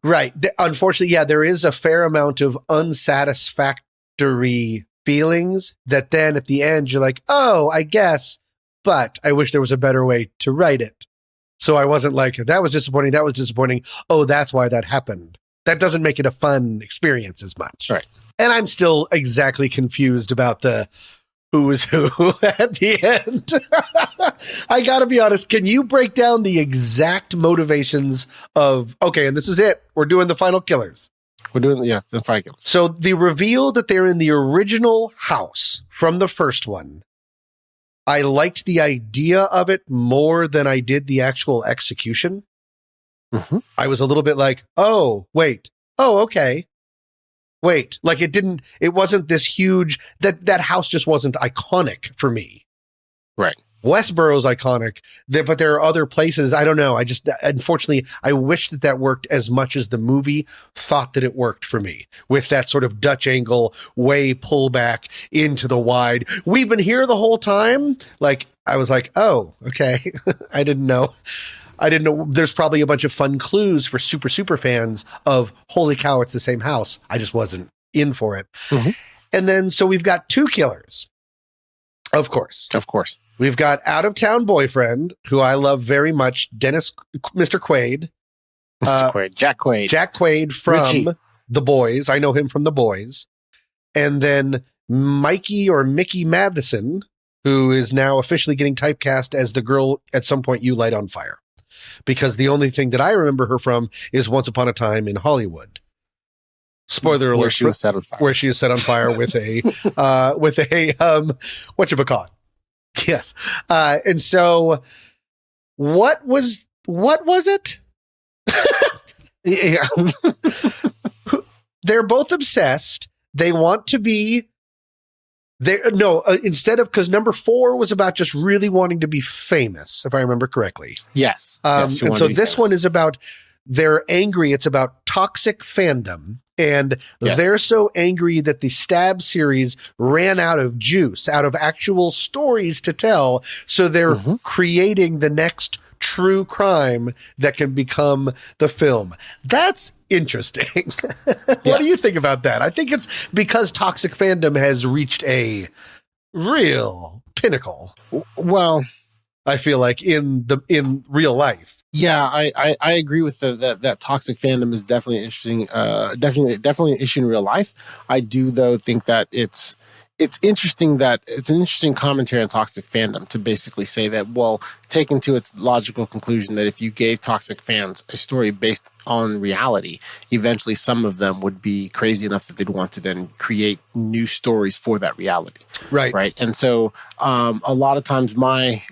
right? Unfortunately, there is a fair amount of unsatisfactory feelings that then at the end you're like, oh, I guess. But I wish there was a better way to write it. So I wasn't like, that was disappointing. Oh, that's why that happened. That doesn't make it a fun experience as much. Right. And I'm still exactly confused about the who is who at the end. I got to be honest. Can you break down the exact motivations of, okay, and this is it. We're doing the final killers. We're doing, the final killers. So the reveal that they're in the original house from the first one, I liked the idea of it more than I did the actual execution. Mm-hmm. I was a little bit like, oh, wait. Oh, okay. Wait, like it wasn't this huge, that house just wasn't iconic for me. Right. Westboro's iconic, but there are other places. I don't know. Unfortunately, I wish that worked as much as the movie thought that it worked for me, with that sort of Dutch angle, way pullback into the wide. We've been here the whole time. Like, I was like, oh, okay. I didn't know. There's probably a bunch of fun clues for super fans of, holy cow, it's the same house. I just wasn't in for it. Mm-hmm. And then, so we've got two killers. Of course. We've got out-of-town boyfriend, who I love very much, Mr. Quaid. Jack Quaid. Jack Quaid from Richie. The Boys. I know him from The Boys. And then Mikey or Mickey Madison, who is now officially getting typecast as the girl at some point you light on fire. Because the only thing that I remember her from is Once Upon a Time in Hollywood. Spoiler alert. Where she was set on fire. Where she was set on fire with a whatchamacallit. Yes. And so what was it? Yeah. They're both obsessed. They want to be instead of, because number 4 was about just really wanting to be famous, if I remember correctly. Yes. And so this one is about, they're angry. It's about toxic fandom. And they're so angry that the Stab series ran out of juice, out of actual stories to tell. So they're creating the next true crime that can become the film. That's interesting. What do you think about that? I think it's because toxic fandom has reached a real pinnacle. Well, I feel like in real life. Yeah, I agree with that toxic fandom is definitely interesting. Definitely an issue in real life. I do though think that it's interesting, that it's an interesting commentary on toxic fandom to basically say that, well, taken to its logical conclusion, that if you gave toxic fans a story based on reality, eventually some of them would be crazy enough that they'd want to then create new stories for that reality. Right. And so a lot of times my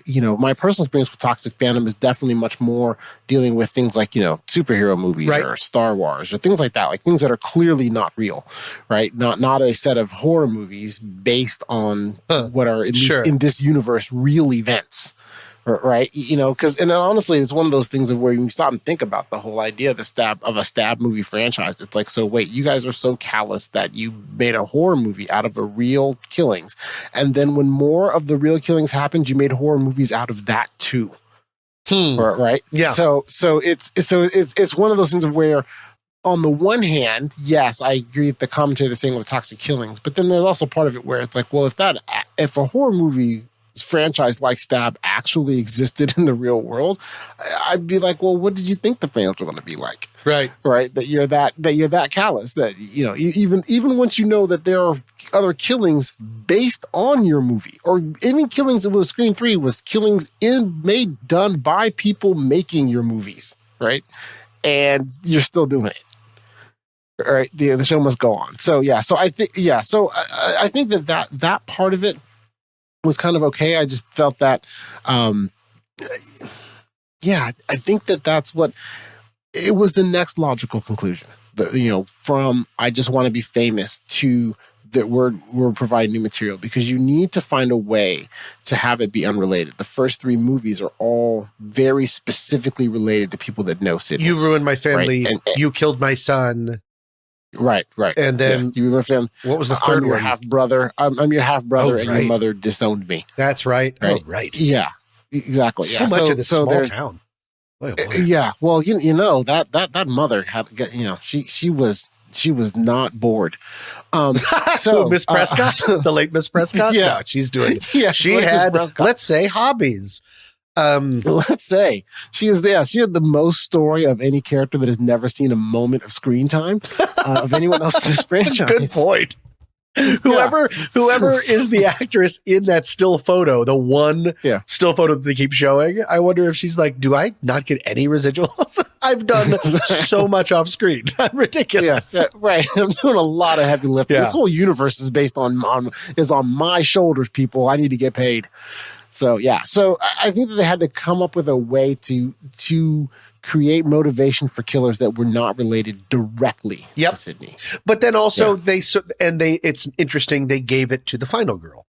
personal experience with toxic fandom is definitely much more dealing with things like, superhero movies or Star Wars or things like that, like things that are clearly not real, right? Not a set of horror movies based on what are, at least in this universe, real events. Right, because honestly, it's one of those things of where you stop and think about the whole idea of a stab movie franchise. It's like, so wait, you guys are so callous that you made a horror movie out of a real killings, and then when more of the real killings happened, you made horror movies out of that too. Right, yeah. So it's one of those things of where, on the one hand, yes, I agree with the commentary they're saying with toxic killings, but then there's also part of it where it's like, well, if a horror movie franchise like Stab actually existed in the real world, I'd be like, well, what did you think the fans were going to be like? Right. That you're that callous that, even once you know that there are other killings based on your movie, or even killings that was Scream 3 was killings done by people making your movies, right? And you're still doing it. All right. The show must go on. So, yeah. So I think, I think that part of it was kind of okay. I just felt that, I think that's what it was, the next logical conclusion. From I just want to be famous to that we're providing new material, because you need to find a way to have it be unrelated. The first 3 movies are all very specifically related to people that know Sydney. You ruined my family. Right? You killed my son. Right. And then you remember him. What was the third one? Your half brother. I'm your half brother, and your mother disowned me. That's right. Oh, right. Yeah, exactly. So much of this small town. Yeah. Well, that mother had, she was not bored. So Miss Prescott, the late Miss Prescott. Yeah, no, she's doing. Yeah, she had, let's say, hobbies. Let's say she is there. She had the most story of any character that has never seen a moment of screen time of anyone else in this franchise. That's a good point. Whoever is the actress in that still photo, the one still photo that they keep showing, I wonder if she's like, do I not get any residuals? I've done so much off screen. I'm ridiculous. Yeah, right. I'm doing a lot of heavy lifting. This whole universe is based on my shoulders, people. I need to get paid. So, yeah. So I think that they had to come up with a way to create motivation for killers that were not related directly to Sydney. But then also it's interesting. They gave it to the final girl.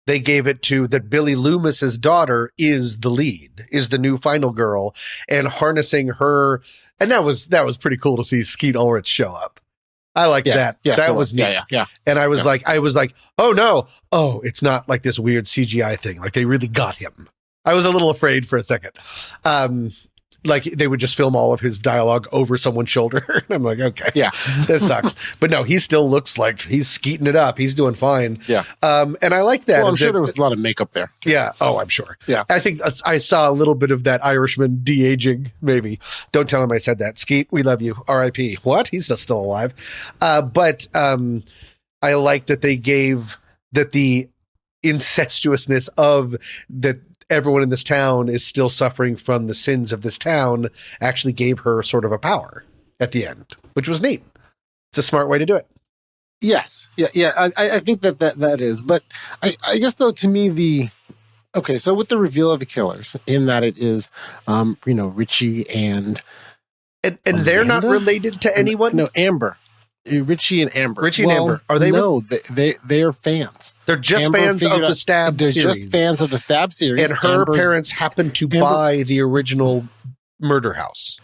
They gave it to that Billy Loomis's daughter is the lead, is the new final girl, and harnessing her. And that was pretty cool to see Skeet Ulrich show up. I like that. Yes, that was neat. Yeah. And I was like, oh no. Oh, it's not like this weird CGI thing. Like they really got him. I was a little afraid for a second. Like they would just film all of his dialogue over someone's shoulder. And I'm like, okay, this sucks. But no, he still looks like he's skeeting it up. He's doing fine. Yeah. And I like that. Well, I'm sure there was a lot of makeup there. Yeah. Oh, I'm sure. Yeah. I think I saw a little bit of that Irishman de-aging, maybe. Don't tell him I said that. Skeet, we love you. R.I.P. What? He's still alive. But I like that they gave that the incestuousness of that everyone in this town is still suffering from the sins of this town actually gave her sort of a power at the end, which was neat. It's a smart way to do it. Yes. Yeah. I think that is, but I guess though, to me, so with the reveal of the killers, in that it is, Richie and they're not related to anyone. No, Amber. Richie and Amber. And Amber. Are they? No, they're fans. They're just fans of the Stab series. They're just fans of the Stab series. And her parents happened to buy the original murder house.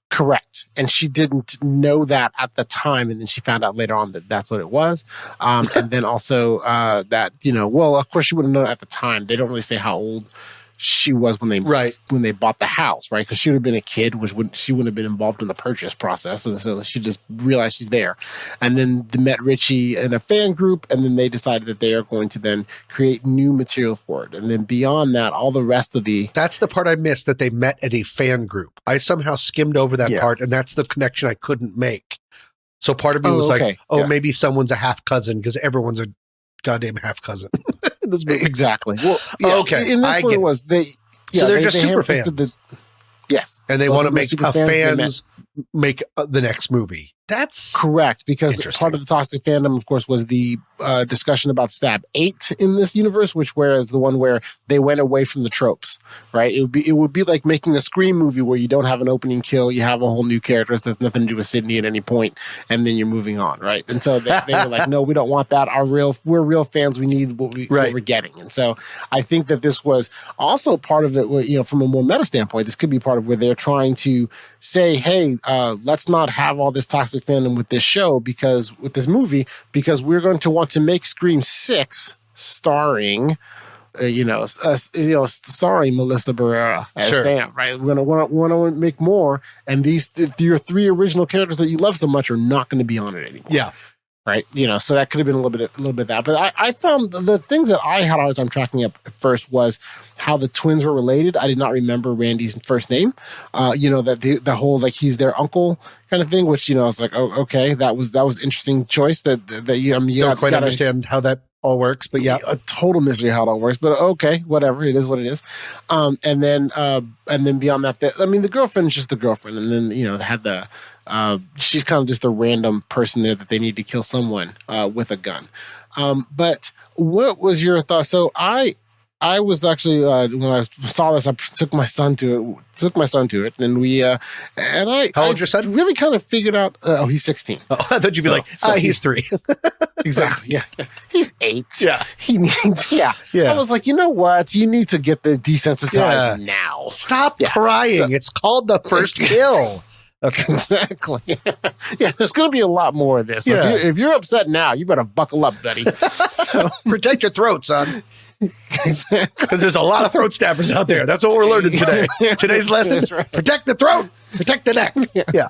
Correct. And she didn't know that at the time. And then she found out later on that that's what it was. And then also that, of course she wouldn't know at the time. They don't really say how old she was when they bought the house, right? Because she would have been a kid, she wouldn't have been involved in the purchase process, and so she just realized she's there. And then they met Richie in a fan group, and then they decided that they are going to then create new material for it. And then beyond that, all the rest of that's the part I missed, that they met at a fan group. I somehow skimmed over that part, and that's the connection I couldn't make. So part of me was maybe someone's a half cousin, because everyone's a goddamn half cousin. This movie. Exactly. Well, okay. In this one, it was so they're just super fans. yes, and they want to make a fans make the next movie. That's correct, because interesting. part of the toxic fandom, of course, was the discussion about Stab 8 in this universe, which whereas the one where they went away from the tropes, right? It would be like making a Scream movie where you don't have an opening kill, you have a whole new character that has nothing to do with Sydney at any point, and then you're moving on, right? And so they were like, no, we don't want that. We're real fans. We need what we're getting. And so I think that this was also part of it, from a more meta standpoint, this could be part of where they're trying to say, hey, let's not have all this toxic fandom with this show, with this movie, because we're going to want to make Scream 6 starring starring Melissa Barrera as Sam, right? We're gonna want to make more, and your 3 original characters that you love so much are not going to be on it anymore. Yeah. Right. So that could have been a little bit of that. But I found the things that I had a hard time tracking up at first was how the twins were related. I did not remember Randy's first name. That the whole, like, he's their uncle kind of thing, which, I was like, oh, okay, that was interesting choice that you don't quite understand how that all works, but yeah, a total mystery how it all works, but okay, whatever, it is what it is. And then beyond that, the girlfriend is just the girlfriend. And then, they had she's kind of just a random person there that they need to kill someone with a gun. But what was your thought? So I was actually when I saw this, I took my son to it, and we and I. How old's your son? Really kind of figured out. He's 16. Oh, I thought you'd be he's 3. Exactly. Yeah. He's 8. Yeah. He needs. Yeah. I was like, you know what? You need to get the desensitized now. Stop crying. It's called the first kill. Okay. Exactly. Yeah, there's going to be a lot more of this. Yeah. If you're upset now, you better buckle up, buddy. So protect your throat, son. Exactly. Because there's a lot of throat stabbers out there. That's what we're learning today. Today's lesson: right. Protect the throat, protect the neck. Yeah.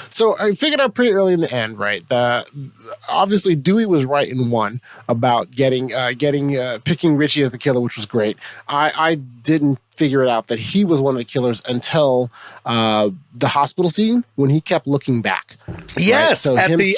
So I figured out pretty early in the end, right? Obviously Dewey was right in one about picking Richie as the killer, which was great. I didn't figure it out that he was one of the killers until the hospital scene when he kept looking back. Yes, right? So at the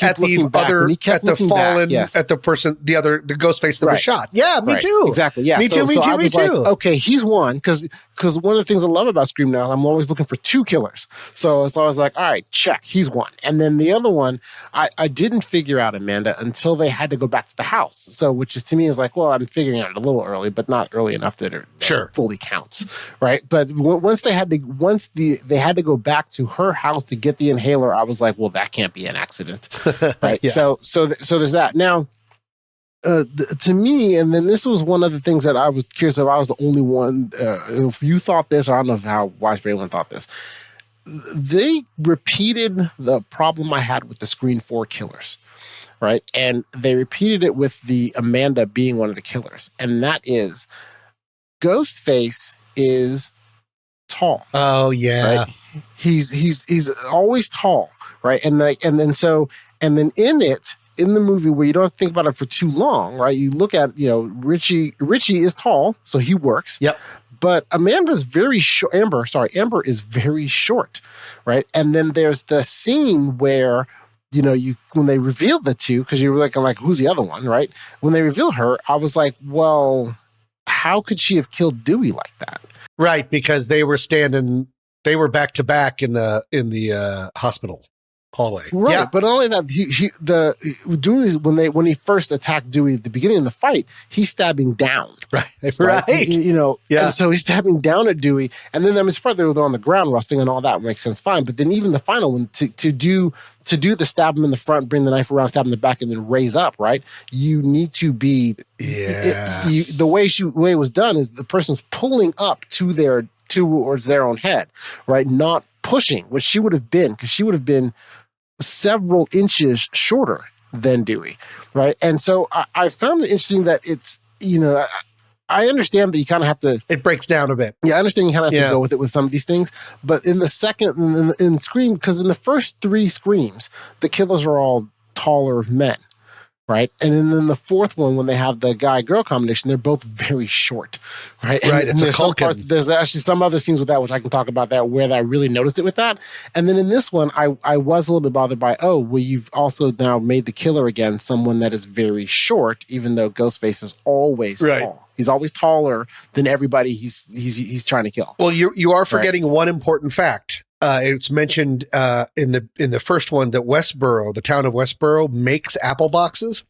person, the ghost face that was shot. Yeah, me too. Exactly. Yeah, me too. I was like, okay, he's one, because one of the things I love about Scream now, I'm always looking for 2 killers. So I was like, all right, check, he's one. And then the other one, I didn't figure out, Amanda, until they had to go back to the house. So which is, to me, is like, well, I'm figuring out it a little early, but not early enough that it fully counts. Right. But once they had to go back to her house to get the inhaler, I was like, well, that can't be an accident. Right. So there's that. Now, to me, and then this was one of the things that I was curious if I was the only one, if you thought this, or I don't know how widespread everyone thought this. They repeated the problem I had with the Screen 4 killers. Right. And they repeated it with the Amanda being one of the killers. And that is Ghostface is tall. Oh yeah. Right? He's always tall, right? And then in the movie where you don't think about it for too long, right? You look at, Richie is tall, so he works. Yep. But Amanda's very short. Amber is very short, right? And then there's the scene where, when they reveal the two, because you were like, who's the other one, right? When they reveal her, I was like, well, how could she have killed Dewey like that? Right, because they were back to back in the hospital hallway. Right, yeah. But not only that, Dewey, when he first attacked Dewey at the beginning of the fight, he's stabbing down. Right. Yeah. And so he's stabbing down at Dewey, and then it's probably they're on the ground rusting and all that makes sense, fine. But then even the final one to do the stab him in the front, bring the knife around, stab him in the back, and then raise up. Right, you need to be. Yeah. The way it was done is the person's pulling up towards their own head, right, not pushing, which she would have been, because she would have been several inches shorter than Dewey, right? And so I found it interesting that it's, I understand that you kind of have to... It breaks down a bit. Yeah, I understand you kind of have to go with it with some of these things, but in the second, in Scream, because in the first 3 Screams, the killers are all taller men, right? And then in the fourth one, when they have the guy-girl combination, they're both very short, right? Right, And it's a there's some Culkin. parts, there's actually some other scenes with that, which I can talk about that, where I really noticed it with that. And then in this one, I was a little bit bothered by, you've also now made the killer again someone that is very short, even though Ghostface is always tall. He's always taller than everybody he's trying to kill. Well, you are forgetting one important fact. It's mentioned in the first one that Westboro, the town of Westboro, makes apple boxes.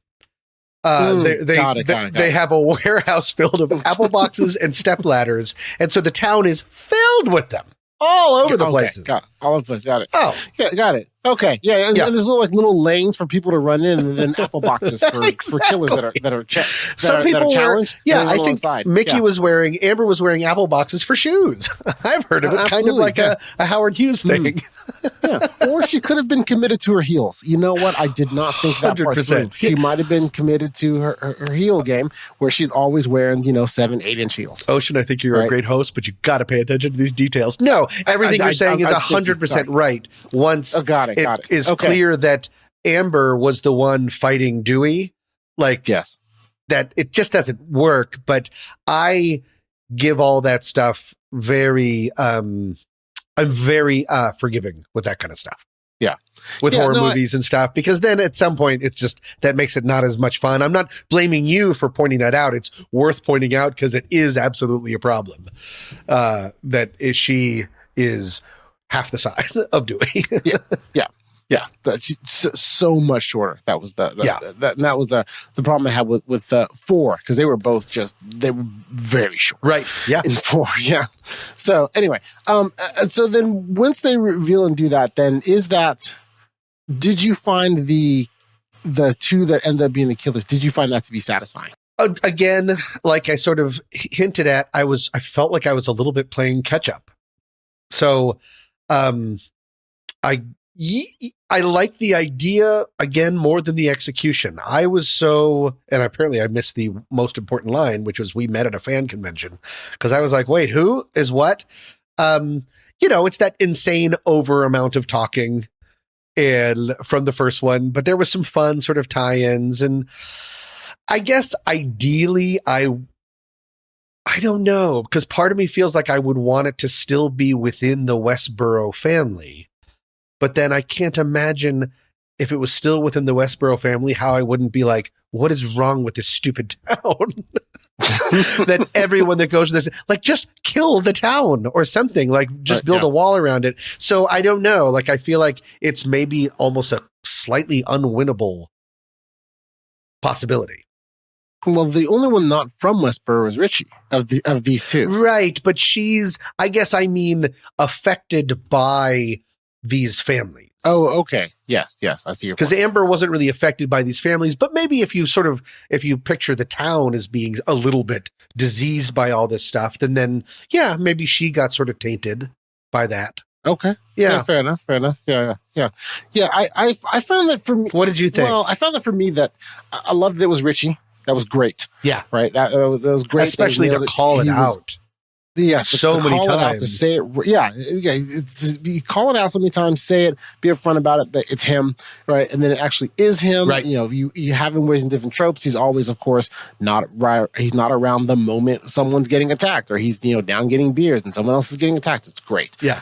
They have a warehouse filled of apple boxes and step ladders, and so the town is filled with them all over the places. All over the place. Got it. Oh, yeah, got it. Okay, yeah, and there's little lanes for people to run in, and then apple boxes for killers that are challenged. I think Amber was wearing apple boxes for shoes. I've heard of it, kind of like a Howard Hughes thing. Yeah, or she could have been committed to her heels. You know what? I did not think that part through. She might have been committed to her heel game, where she's always wearing 7-8 inch heels. Ocean, I think you're a great host, but you got to pay attention to these details. No, everything you're saying is 100% right. Once it is clear that Amber was the one fighting Dewey, that it just doesn't work. But I give all that stuff I'm very forgiving with that kind of stuff. Yeah. With horror movies and stuff, because then at some point it's just that makes it not as much fun. I'm not blaming you for pointing that out. It's worth pointing out because it is absolutely a problem that she is half the size of Dewey. Yeah. She's so much shorter. That was that was the problem I had with 4, because they were very short. Right. Yeah. In 4. Yeah. So anyway, so then once they reveal and do that, then did you find the 2 that ended up being the killers? Did you find that to be satisfying? Again, like I sort of hinted at, I felt like I was a little bit playing catch up. So, I like the idea again more than the execution. And apparently I missed the most important line, which was we met at a fan convention, because I was like, wait, who is what? It's that insane over amount of talking and from the first one, but there was some fun sort of tie-ins, and I guess ideally I don't know, because part of me feels like I would want it to still be within the Westboro family. But then I can't imagine if it was still within the Westboro family, how I wouldn't be like, what is wrong with this stupid town? That everyone that goes to this, just kill the town or something, just build a wall around it. So I don't know. I feel like it's maybe almost a slightly unwinnable possibility. Well, the only one not from Westboro is Richie of these 2. Right. But she's, affected by these families. Oh, okay. Yes. I see your point. Because Amber wasn't really affected by these families, but maybe if you picture the town as being a little bit diseased by all this stuff, then maybe she got sort of tainted by that. Okay. Yeah. Fair enough. Yeah. I found that for me. What did you think? Well, I found that for me that I loved that it was Richie. That was great. Yeah. Right. That was great. Especially to call it out. Yeah, so many times to say it. Yeah. You call it out so many times, say it, be upfront about it, that it's him, right? And then it actually is him. Right. You have him wearing different tropes. He's always, of course, not right. He's not around the moment someone's getting attacked, or he's down getting beers and someone else is getting attacked. It's great. Yeah.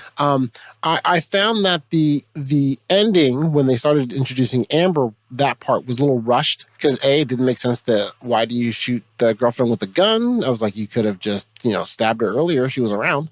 I found that the ending, when they started introducing Amber, that part was a little rushed, because it didn't make sense that why do you shoot the girlfriend with a gun? I was like, you could have just stabbed her earlier. She was around,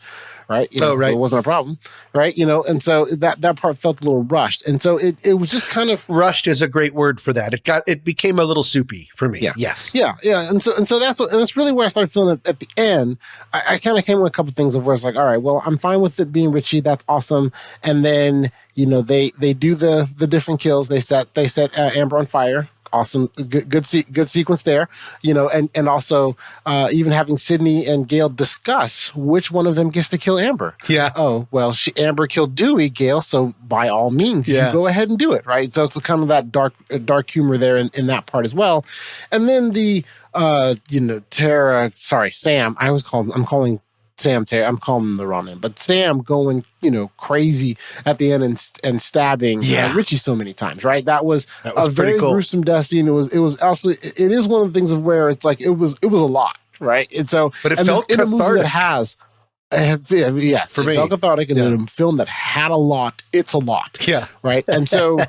right? Right. It wasn't a problem, right? And so that part felt a little rushed, and so it was just kind of rushed is a great word for that. It became a little soupy for me. Yeah. Yes. Yeah. And so that's really where I started feeling it at the end. I kind of came with a couple of things of where it's like, all right, well, I'm fine with it being Richie. That's awesome. And then they do the different kills. They set Amber on fire. Awesome, good sequence there, and also even having Sydney and Gail discuss which one of them gets to kill Amber. Yeah. Oh, well, Amber killed Dewey, Gail, so by all means, you go ahead and do it, right? So it's kind of that dark humor there in that part as well. And then the Sam, I'm calling Sam Terry. I'm calling him the wrong name, but Sam going, crazy at the end and stabbing Richie so many times, right? That was a very cool. gruesome death scene. It was also, it is one of the things of where it's like, it was a lot, right? And so, but it and felt in a cathartic. movie that has, yes, for me, it felt cathartic, and in a film that had a lot, it's a lot, right? And so,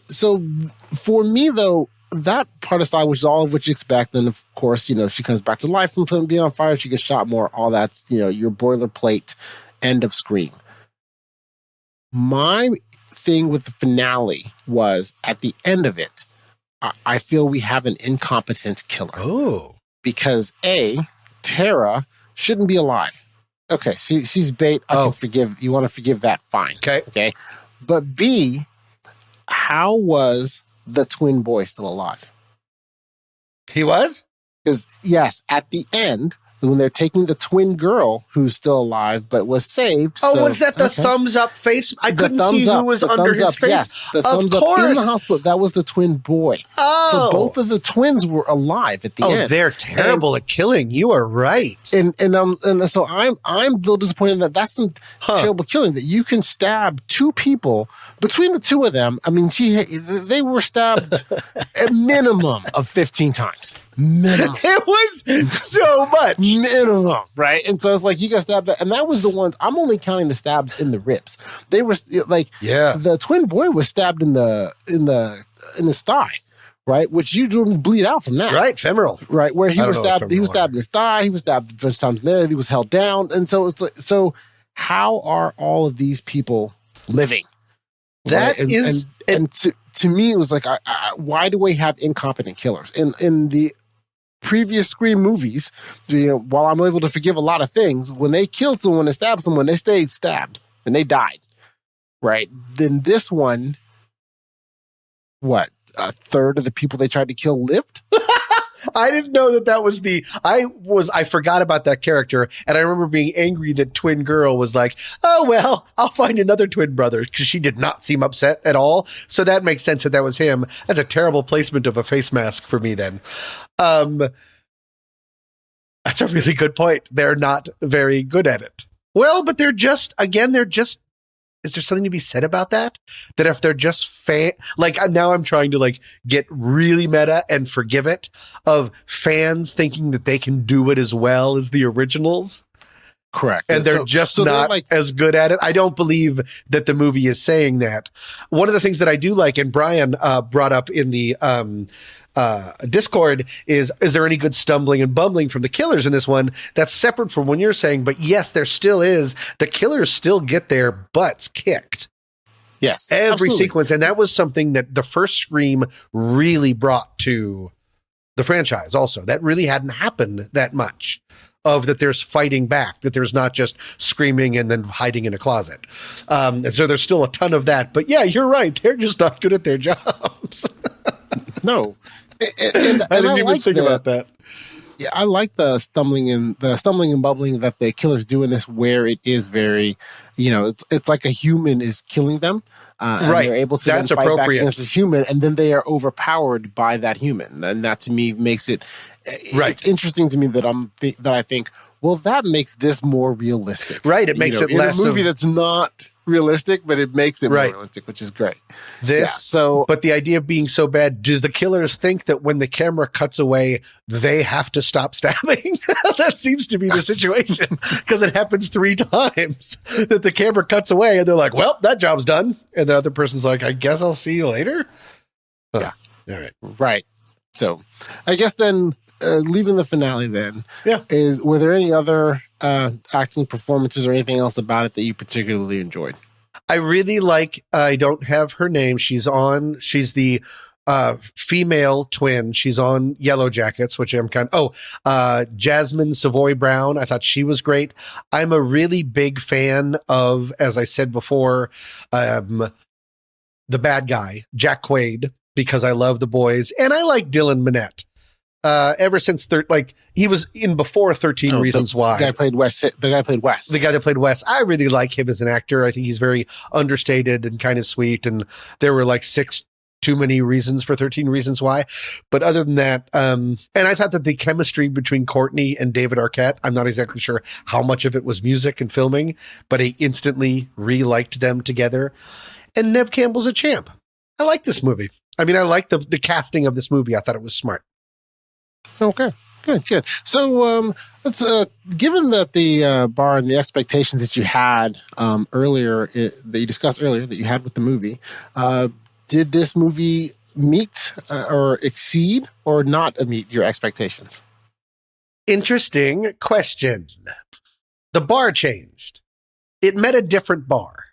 so for me though, that part aside, which is all of which you expect, and of course, she comes back to life from being on fire, she gets shot more, all that's, your boilerplate end of Scream. My thing with the finale was, at the end of it, I feel we have an incompetent killer. Oh. Because A, Tara shouldn't be alive. Okay, she's bait. I can forgive. You want to forgive that? Fine. Okay. But B, how was the twin boy still alive? He was? Because, yes, at the end, when they're taking the twin girl who's still alive but was saved. Oh, was that the thumbs up face? I couldn't see who was under his face. Yes, the thumbs up in the hospital. That was the twin boy. Oh. So both of the twins were alive at the end. Oh, they're terrible at killing. You are right. And so I'm a little disappointed that that's some terrible killing, that you can stab two people between the two of them. I mean, they were stabbed a minimum of 15 times. Minimum. It was so much. Minimum, right? And so it's like, you got stabbed, and that was the ones, I'm only counting the stabs in the ribs. They were like, the twin boy was stabbed in his thigh, right? Which you do bleed out from that. Right, femoral. Right, where he was stabbed in his thigh, he was stabbed a bunch of times there, he was held down. And so it's like, so how are all of these people living? That right? is, and to me, it was like, why do we have incompetent killers? In the previous Scream movies, while I'm able to forgive a lot of things, when they killed someone and stabbed someone, they stayed stabbed and they died, right? Then this one, what, a third of the people they tried to kill lived? I didn't know that was I forgot about that character, and I remember being angry that twin girl was like, oh, well, I'll find another twin brother, because she did not seem upset at all. So that makes sense that was him. That's a terrible placement of a face mask for me then. That's a really good point. They're not very good at it. Well, but they're just, is there something to be said about that? That if they're just now I'm trying to get really meta and forgive it, of fans thinking that they can do it as well as the originals. Correct. And they're not as good at it. I don't believe that the movie is saying that. One of the things that I do like, and Brian brought up in the Discord, is there any good stumbling and bumbling from the killers in this one? That's separate from what you're saying, but yes, there still is. The killers still get their butts kicked. Yes, every absolutely. sequence. And that was something that the first Scream really brought to the franchise also. That really hadn't happened that much, of that there's fighting back, that there's not just screaming and then hiding in a closet. And so there's still a ton of that. But yeah, you're right. They're just not good at their jobs. No. And I didn't even think about that. Yeah, I like the stumbling and bubbling that the killers do in this, where it is very, it's like a human is killing them. And right. they're able to That's then fight appropriate. back against this human, and then they are overpowered by that human. And that to me makes it, it's interesting to me that I think, well, that makes this more realistic. Right. It makes it less a movie that's not realistic, but it makes it more realistic, which is great. But the idea of being so bad, do the killers think that when the camera cuts away, they have to stop stabbing? That seems to be the situation, because it happens 3 times that the camera cuts away and they're like, well, that job's done. And the other person's like, I guess I'll see you later. Yeah. All right. Right. So I guess then leaving the finale then, were there any other acting performances or anything else about it that you particularly enjoyed? I really I don't have her name. She's the female twin. She's on Yellow Jackets, which I'm Jasmine Savoy Brown. I thought she was great. I'm a really big fan of, as I said before, the bad guy, Jack Quaid, because I love the boys, and I like Dylan Minnette. Ever since he was in before 13 Reasons Why. The guy played Wes. The guy that played Wes. I really like him as an actor. I think he's very understated and kind of sweet. And there were 6 too many reasons for 13 Reasons Why. But other than that, and I thought that the chemistry between Courtney and David Arquette, I'm not exactly sure how much of it was music and filming, but I instantly re-liked them together. And Nev Campbell's a champ. I like this movie. I mean, I like the casting of this movie. I thought it was smart. Okay. Good. So, let's given that the bar and the expectations that you had earlier, that you discussed earlier, that you had with the movie, did this movie meet or exceed or not meet your expectations? Interesting question. The bar changed. It met a different bar.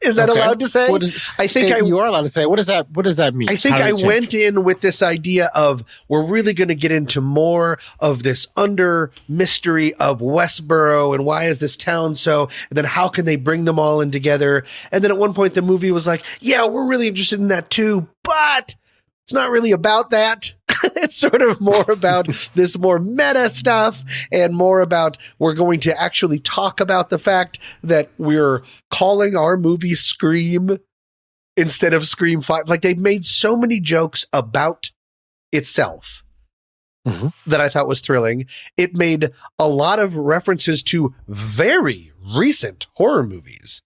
Is that allowed to say? You are allowed to say. What does that mean? I think I went in with this idea of we're really going to get into more of this under mystery of Westboro and why is this town so, and then how can they bring them all in together? And then at one point the movie was like, yeah, we're really interested in that too, but it's not really about that. It's sort of more about this more meta stuff and more about we're going to actually talk about the fact that we're calling our movie Scream instead of Scream 5. Like they made so many jokes about itself that I thought was thrilling. It made a lot of references to very recent horror movies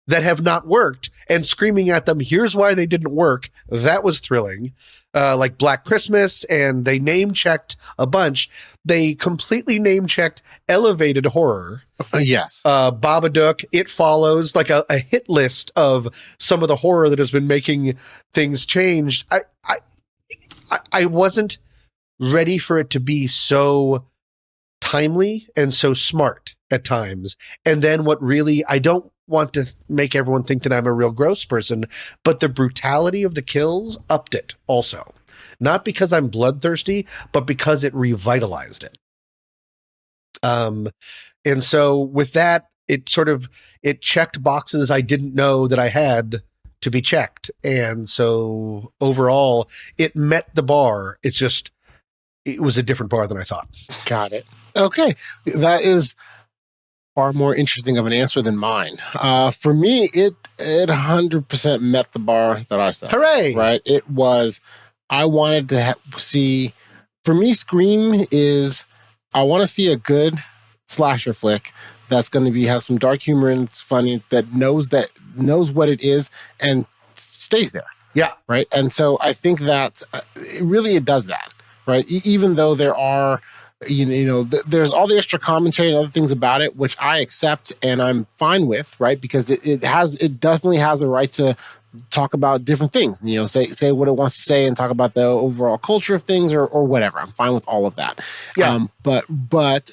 that have not worked and screaming at them, here's why they didn't work. That was thrilling. Like Black Christmas, and they name-checked a bunch. They completely name-checked elevated horror. Yes. Babadook, It Follows, like a hit list of some of the horror that has been making things changed. I wasn't ready for it to be so timely and so smart at times. And then what really, I don't want to make everyone think that I'm a real gross person, but the brutality of the kills upped it also. Not because I'm bloodthirsty, but because it revitalized it. And so with that, it checked boxes I didn't know that I had to be checked. And so overall, it met the bar. It was a different bar than I thought. Got it. Okay. That is far more interesting of an answer than mine. For me, it 100% met the bar that I set. Hooray! Right? It was, I wanted to see, for me, Scream is, I want to see a good slasher flick that's going to have some dark humor and it's funny, that knows what it is and stays there. Yeah. Right? And so I think that it does that. Right? Even though there are, there's all the extra commentary and other things about it, which I accept and I'm fine with, right? Because it definitely has a right to talk about different things, say what it wants to say and talk about the overall culture of things or whatever. I'm fine with all of that. Yeah. But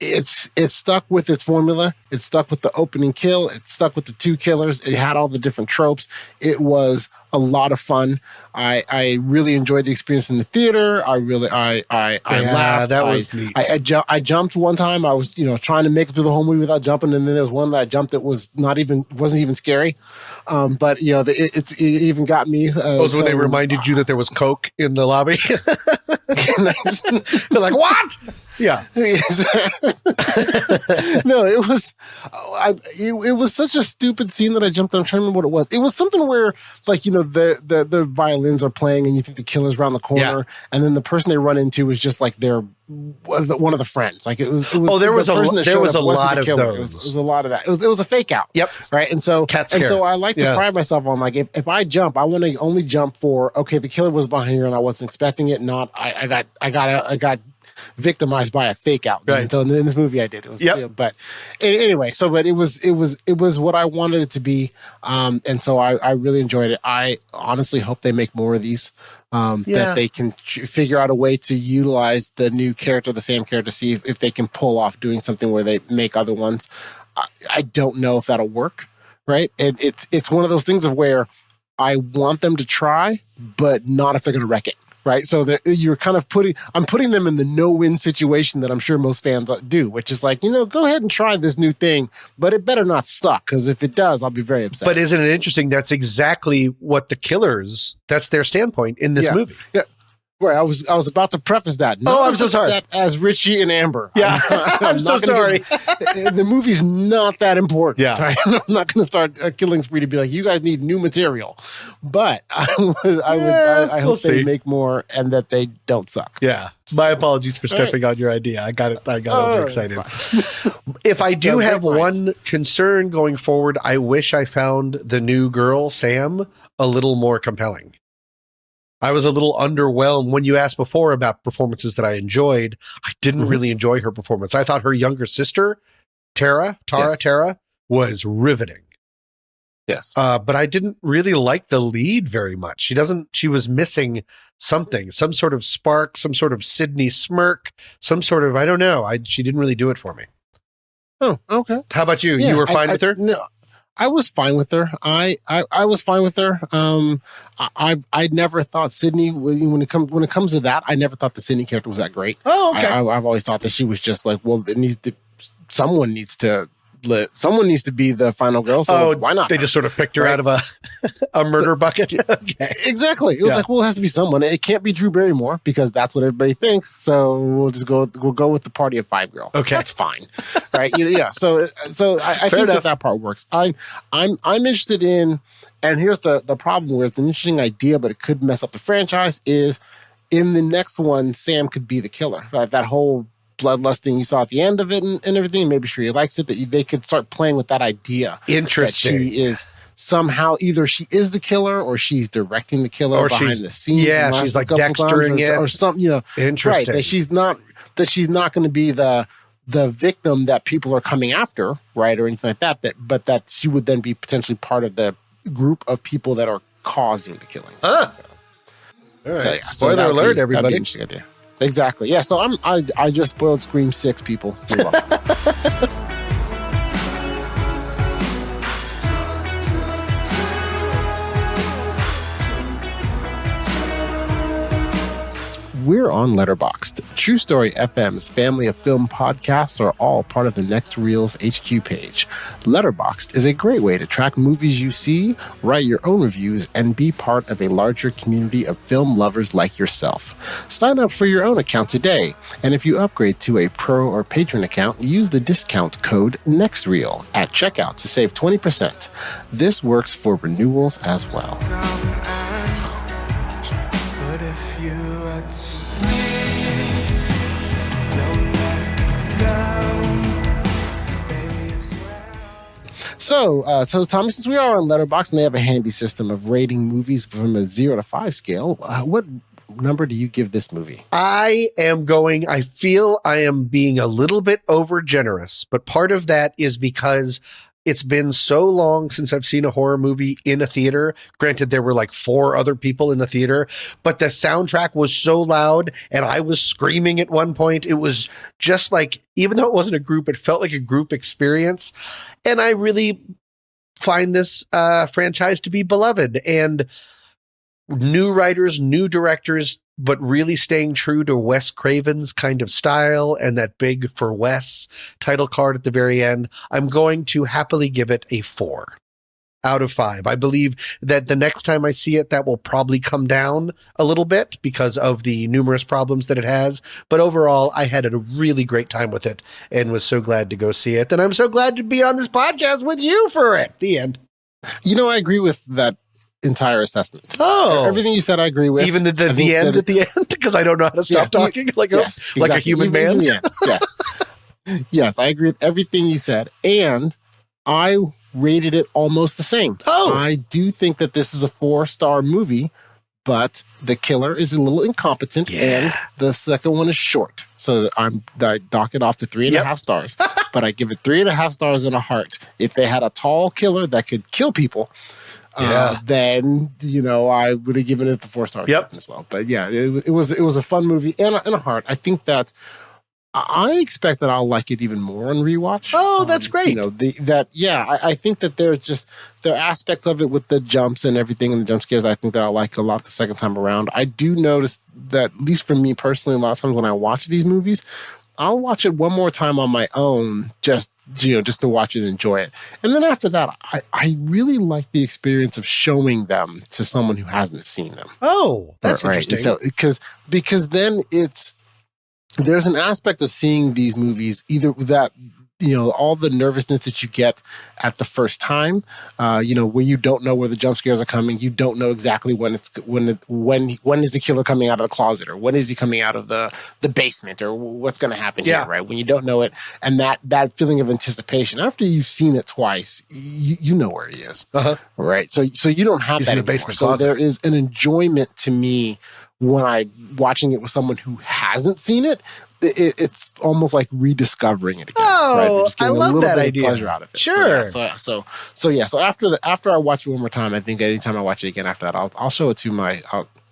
it's stuck with its formula. It's stuck with the opening kill. It's stuck with the two killers. It had all the different tropes. It was a lot of fun. I really enjoyed the experience in the theater. I laughed. That was neat. I jumped one time. I was trying to make it through the whole movie without jumping, and then there was one that I jumped that wasn't even scary. But it even got me. When they reminded you that there was Coke in the lobby. They're like, what? Yeah. No, it was such a stupid scene that I jumped on. I'm trying to remember what it was. It was something where, the violins are playing and you think the killer's around the corner, and then the person they run into is just like their one of the friends. Like it was there was a lot of those. It was a lot of that. It was a fake out. Yep. Right. And so I like to pride myself on, like, if I jump, I want to only jump for, okay, the killer was behind here and I wasn't expecting it. Not I got victimized by a fake out. Right. And so in this movie I did. It was, but anyway, but it was what I wanted it to be. And so I really enjoyed it. I honestly hope they make more of these. That they can figure out a way to utilize the new character, the Sam character, see if they can pull off doing something where they make other ones. I don't know if that'll work, right? And it's one of those things of where I want them to try, but not if they're going to wreck it, right? So that you're kind of I'm putting them in the no-win situation that I'm sure most fans do, which is like, go ahead and try this new thing, but it better not suck, because if it does, I'll be very upset. But isn't it interesting? That's exactly what the killers, that's their standpoint in this movie. Yeah. Right, I was about to preface that. I'm so sorry. Upset as Richie and Amber. Yeah, I'm so sorry. The movie's not that important. Yeah. Right? I'm not going to start a killing spree to be like, you guys need new material. But I hope they make more and that they don't suck. Yeah. My apologies for stepping on your idea. I got overexcited. If I do have one concern going forward, I wish I found the new girl, Sam, a little more compelling. I was a little underwhelmed when you asked before about performances that I enjoyed. I didn't really enjoy her performance. I thought her younger sister, Tara, was riveting. Yes. But I didn't really like the lead very much. She was missing something, some sort of spark, some sort of Sydney smirk, some sort of, I don't know. She didn't really do it for me. Oh, okay. How about you? Yeah, you were fine with her? No, I was fine with her. I was fine with her. I never thought Sydney, when it comes to that, I never thought the Sydney character was that great. Oh, okay. I've always thought that she was just like, well, someone needs to be the final girl. So why not? They just sort of picked her out of a murder bucket. Okay. Exactly. It was like, well, it has to be someone. It can't be Drew Barrymore because that's what everybody thinks. So we'll go with the Party of Five girl. Okay, that's fine, right? Yeah. So I think that part works. I'm interested in, and here's the problem where it's an interesting idea, but it could mess up the franchise. Is in the next one, Sam could be the killer. That whole bloodlust thing you saw at the end of it and everything. Maybe she likes it. That they could start playing with that idea. Interesting. That she is somehow either she is the killer or she's directing the killer or behind the scenes. Yeah, she's like Dextering it or something. Interesting. Right? That she's not going to be the victim that people are coming after, right, or anything like that. But that she would then be potentially part of the group of people that are causing the killings. All right. So, spoiler alert, everybody. That'd be an interesting idea. Exactly. Yeah. So I just spoiled Scream 6, people. You're welcome. We're on Letterboxd. True Story FM's family of film podcasts are all part of the Next Reels HQ page. Letterboxd is a great way to track movies you see, write your own reviews, and be part of a larger community of film lovers like yourself. Sign up for your own account today, and if you upgrade to a pro or patron account, use the discount code NEXTREEL at checkout to save 20%. This works for renewals as well. But if you So Tommy, since we are on Letterboxd and they have a handy system of rating movies from a 0 to 5 scale, what number do you give this movie? I feel I am being a little bit over generous, but part of that is because it's been so long since I've seen a horror movie in a theater. Granted, there were like 4 other people in the theater, but the soundtrack was so loud and I was screaming at one point. It was just like, even though it wasn't a group, it felt like a group experience. And I really find this franchise to be beloved, and new writers, new directors, but really staying true to Wes Craven's kind of style and that big for Wes title card at the very end. I'm going to happily give it a 4 out of 5. I believe that the next time I see it, that will probably come down a little bit because of the numerous problems that it has. But overall, I had a really great time with it and was so glad to go see it. And I'm so glad to be on this podcast with you for it. The end. I agree with that entire assessment. Oh, everything you said, I agree with. Even the end at the end, because I don't know how to stop talking like a human man. Yes, yes, I agree with everything you said, and I rated it almost the same. Oh, I do think that this is a 4-star movie, but the killer is a little incompetent, and the second one is short. So I dock it off to 3.5 stars, but I give it 3.5 stars and a heart. If they had a tall killer that could kill people, then I would have given it the 4 stars as well. But yeah, it was a fun movie and a heart. I think that I expect that I'll like it even more on rewatch. Oh, that's great. I think that there are aspects of it with the jumps and everything and the jump scares I think that I'll like a lot the second time around. I do notice that, at least for me personally, a lot of times when I watch these movies, I'll watch it one more time on my own, just to watch it and enjoy it. And then after that, I really like the experience of showing them to someone who hasn't seen them. Oh, that's interesting. So because then there's an aspect of seeing these movies either that, all the nervousness that you get at the first time, where you don't know where the jump scares are coming. You don't know exactly when is the killer coming out of the closet, or when is he coming out of the basement, or what's going to happen here, right? When you don't know it, and that feeling of anticipation after you've seen it twice, you know where he is, right? So you don't have He's that in the anymore. basement So closet. there is an enjoyment to me when I'm watching it with someone who hasn't seen it. It's almost like rediscovering it again. Oh, Just I getting love a little that bit idea. Of pleasure out of it. Sure. So after I watch it one more time, I think anytime I watch it again after that, I'll show it to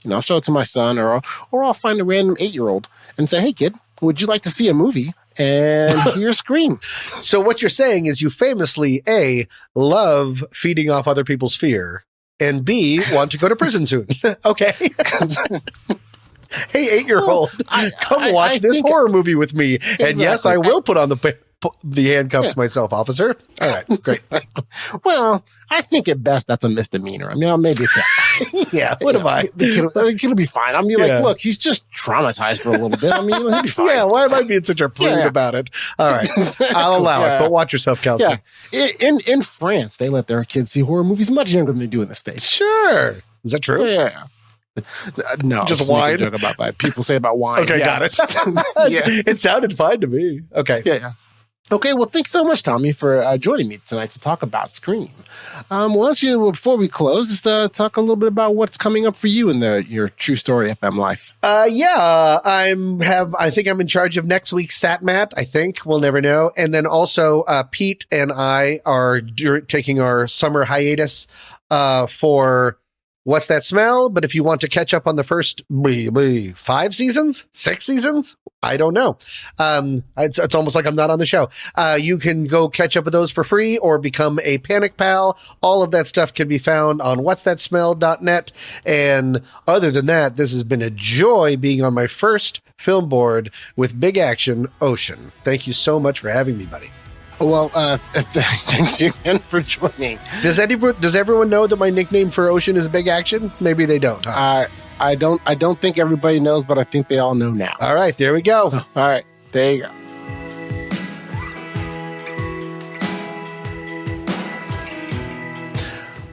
I'll show it to my son, or I'll find a random 8-year-old and say, "Hey, kid, would you like to see a movie?" And here's Scream. So what you're saying is you famously, A, love feeding off other people's fear, and B, want to go to prison soon. Okay. Hey, 8-year-old, come watch this horror movie with me. Exactly. And yes, I will put on the handcuffs myself, officer. All right, great. Well, I think at best that's a misdemeanor. I mean, maybe it's yeah. What am I? The kid will be fine. I mean, look, he's just traumatized for a little bit. I mean, he'll be fine. Yeah, why am I being such a prude about it? All right, I'll allow it, but watch yourself, Kelsey. Yeah. In France, they let their kids see horror movies much younger than they do in the States. Sure. Is that true? Yeah. No, just wine. Joke about that. People say about wine. Okay, got it. It sounded fine to me. Okay. Yeah. Okay, well, thanks so much, Tommy, for joining me tonight to talk about Scream. Why don't you, before we close, just talk a little bit about what's coming up for you in your True Story FM life. I think I'm in charge of next week's SatMat. I think we'll never know. And then also, Pete and I are taking our summer hiatus for What's That Smell? But if you want to catch up on the first 5 seasons, 6 seasons, I don't know. It's almost like I'm not on the show. You can go catch up with those for free or become a Panic Pal. All of that stuff can be found on whatsthatsmell.net. And other than that, this has been a joy being on my first film board with Big Action Ocean. Thank you so much for having me, buddy. Well, thanks again for joining. Does everyone know that my nickname for Ocean is Big Action? Maybe they don't. Huh? I don't think everybody knows, but I think they all know now. All right, there we go. All right, there you go.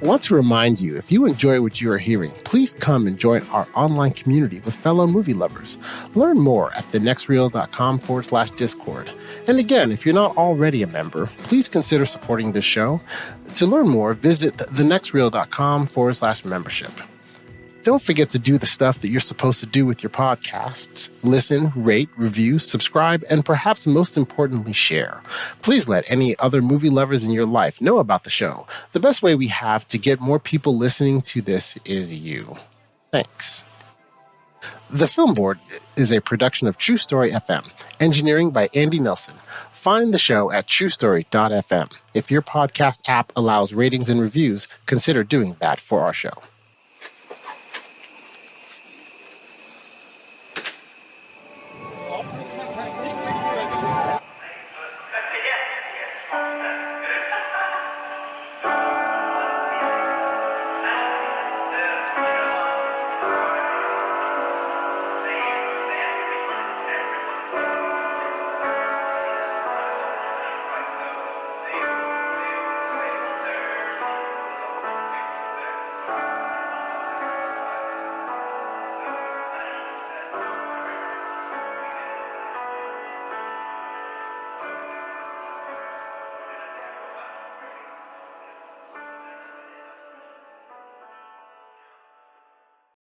I want to remind you, if you enjoy what you are hearing, please come and join our online community with fellow movie lovers. Learn more at thenextreel.com/Discord. And again, if you're not already a member, please consider supporting this show. To learn more, visit thenextreel.com/membership. Don't forget to do the stuff that you're supposed to do with your podcasts. Listen, rate, review, subscribe, and perhaps most importantly, share. Please let any other movie lovers in your life know about the show. The best way we have to get more people listening to this is you. Thanks. The Film Board is a production of True Story FM, engineering by Andy Nelson. Find the show at truestory.fm. If your podcast app allows ratings and reviews, consider doing that for our show.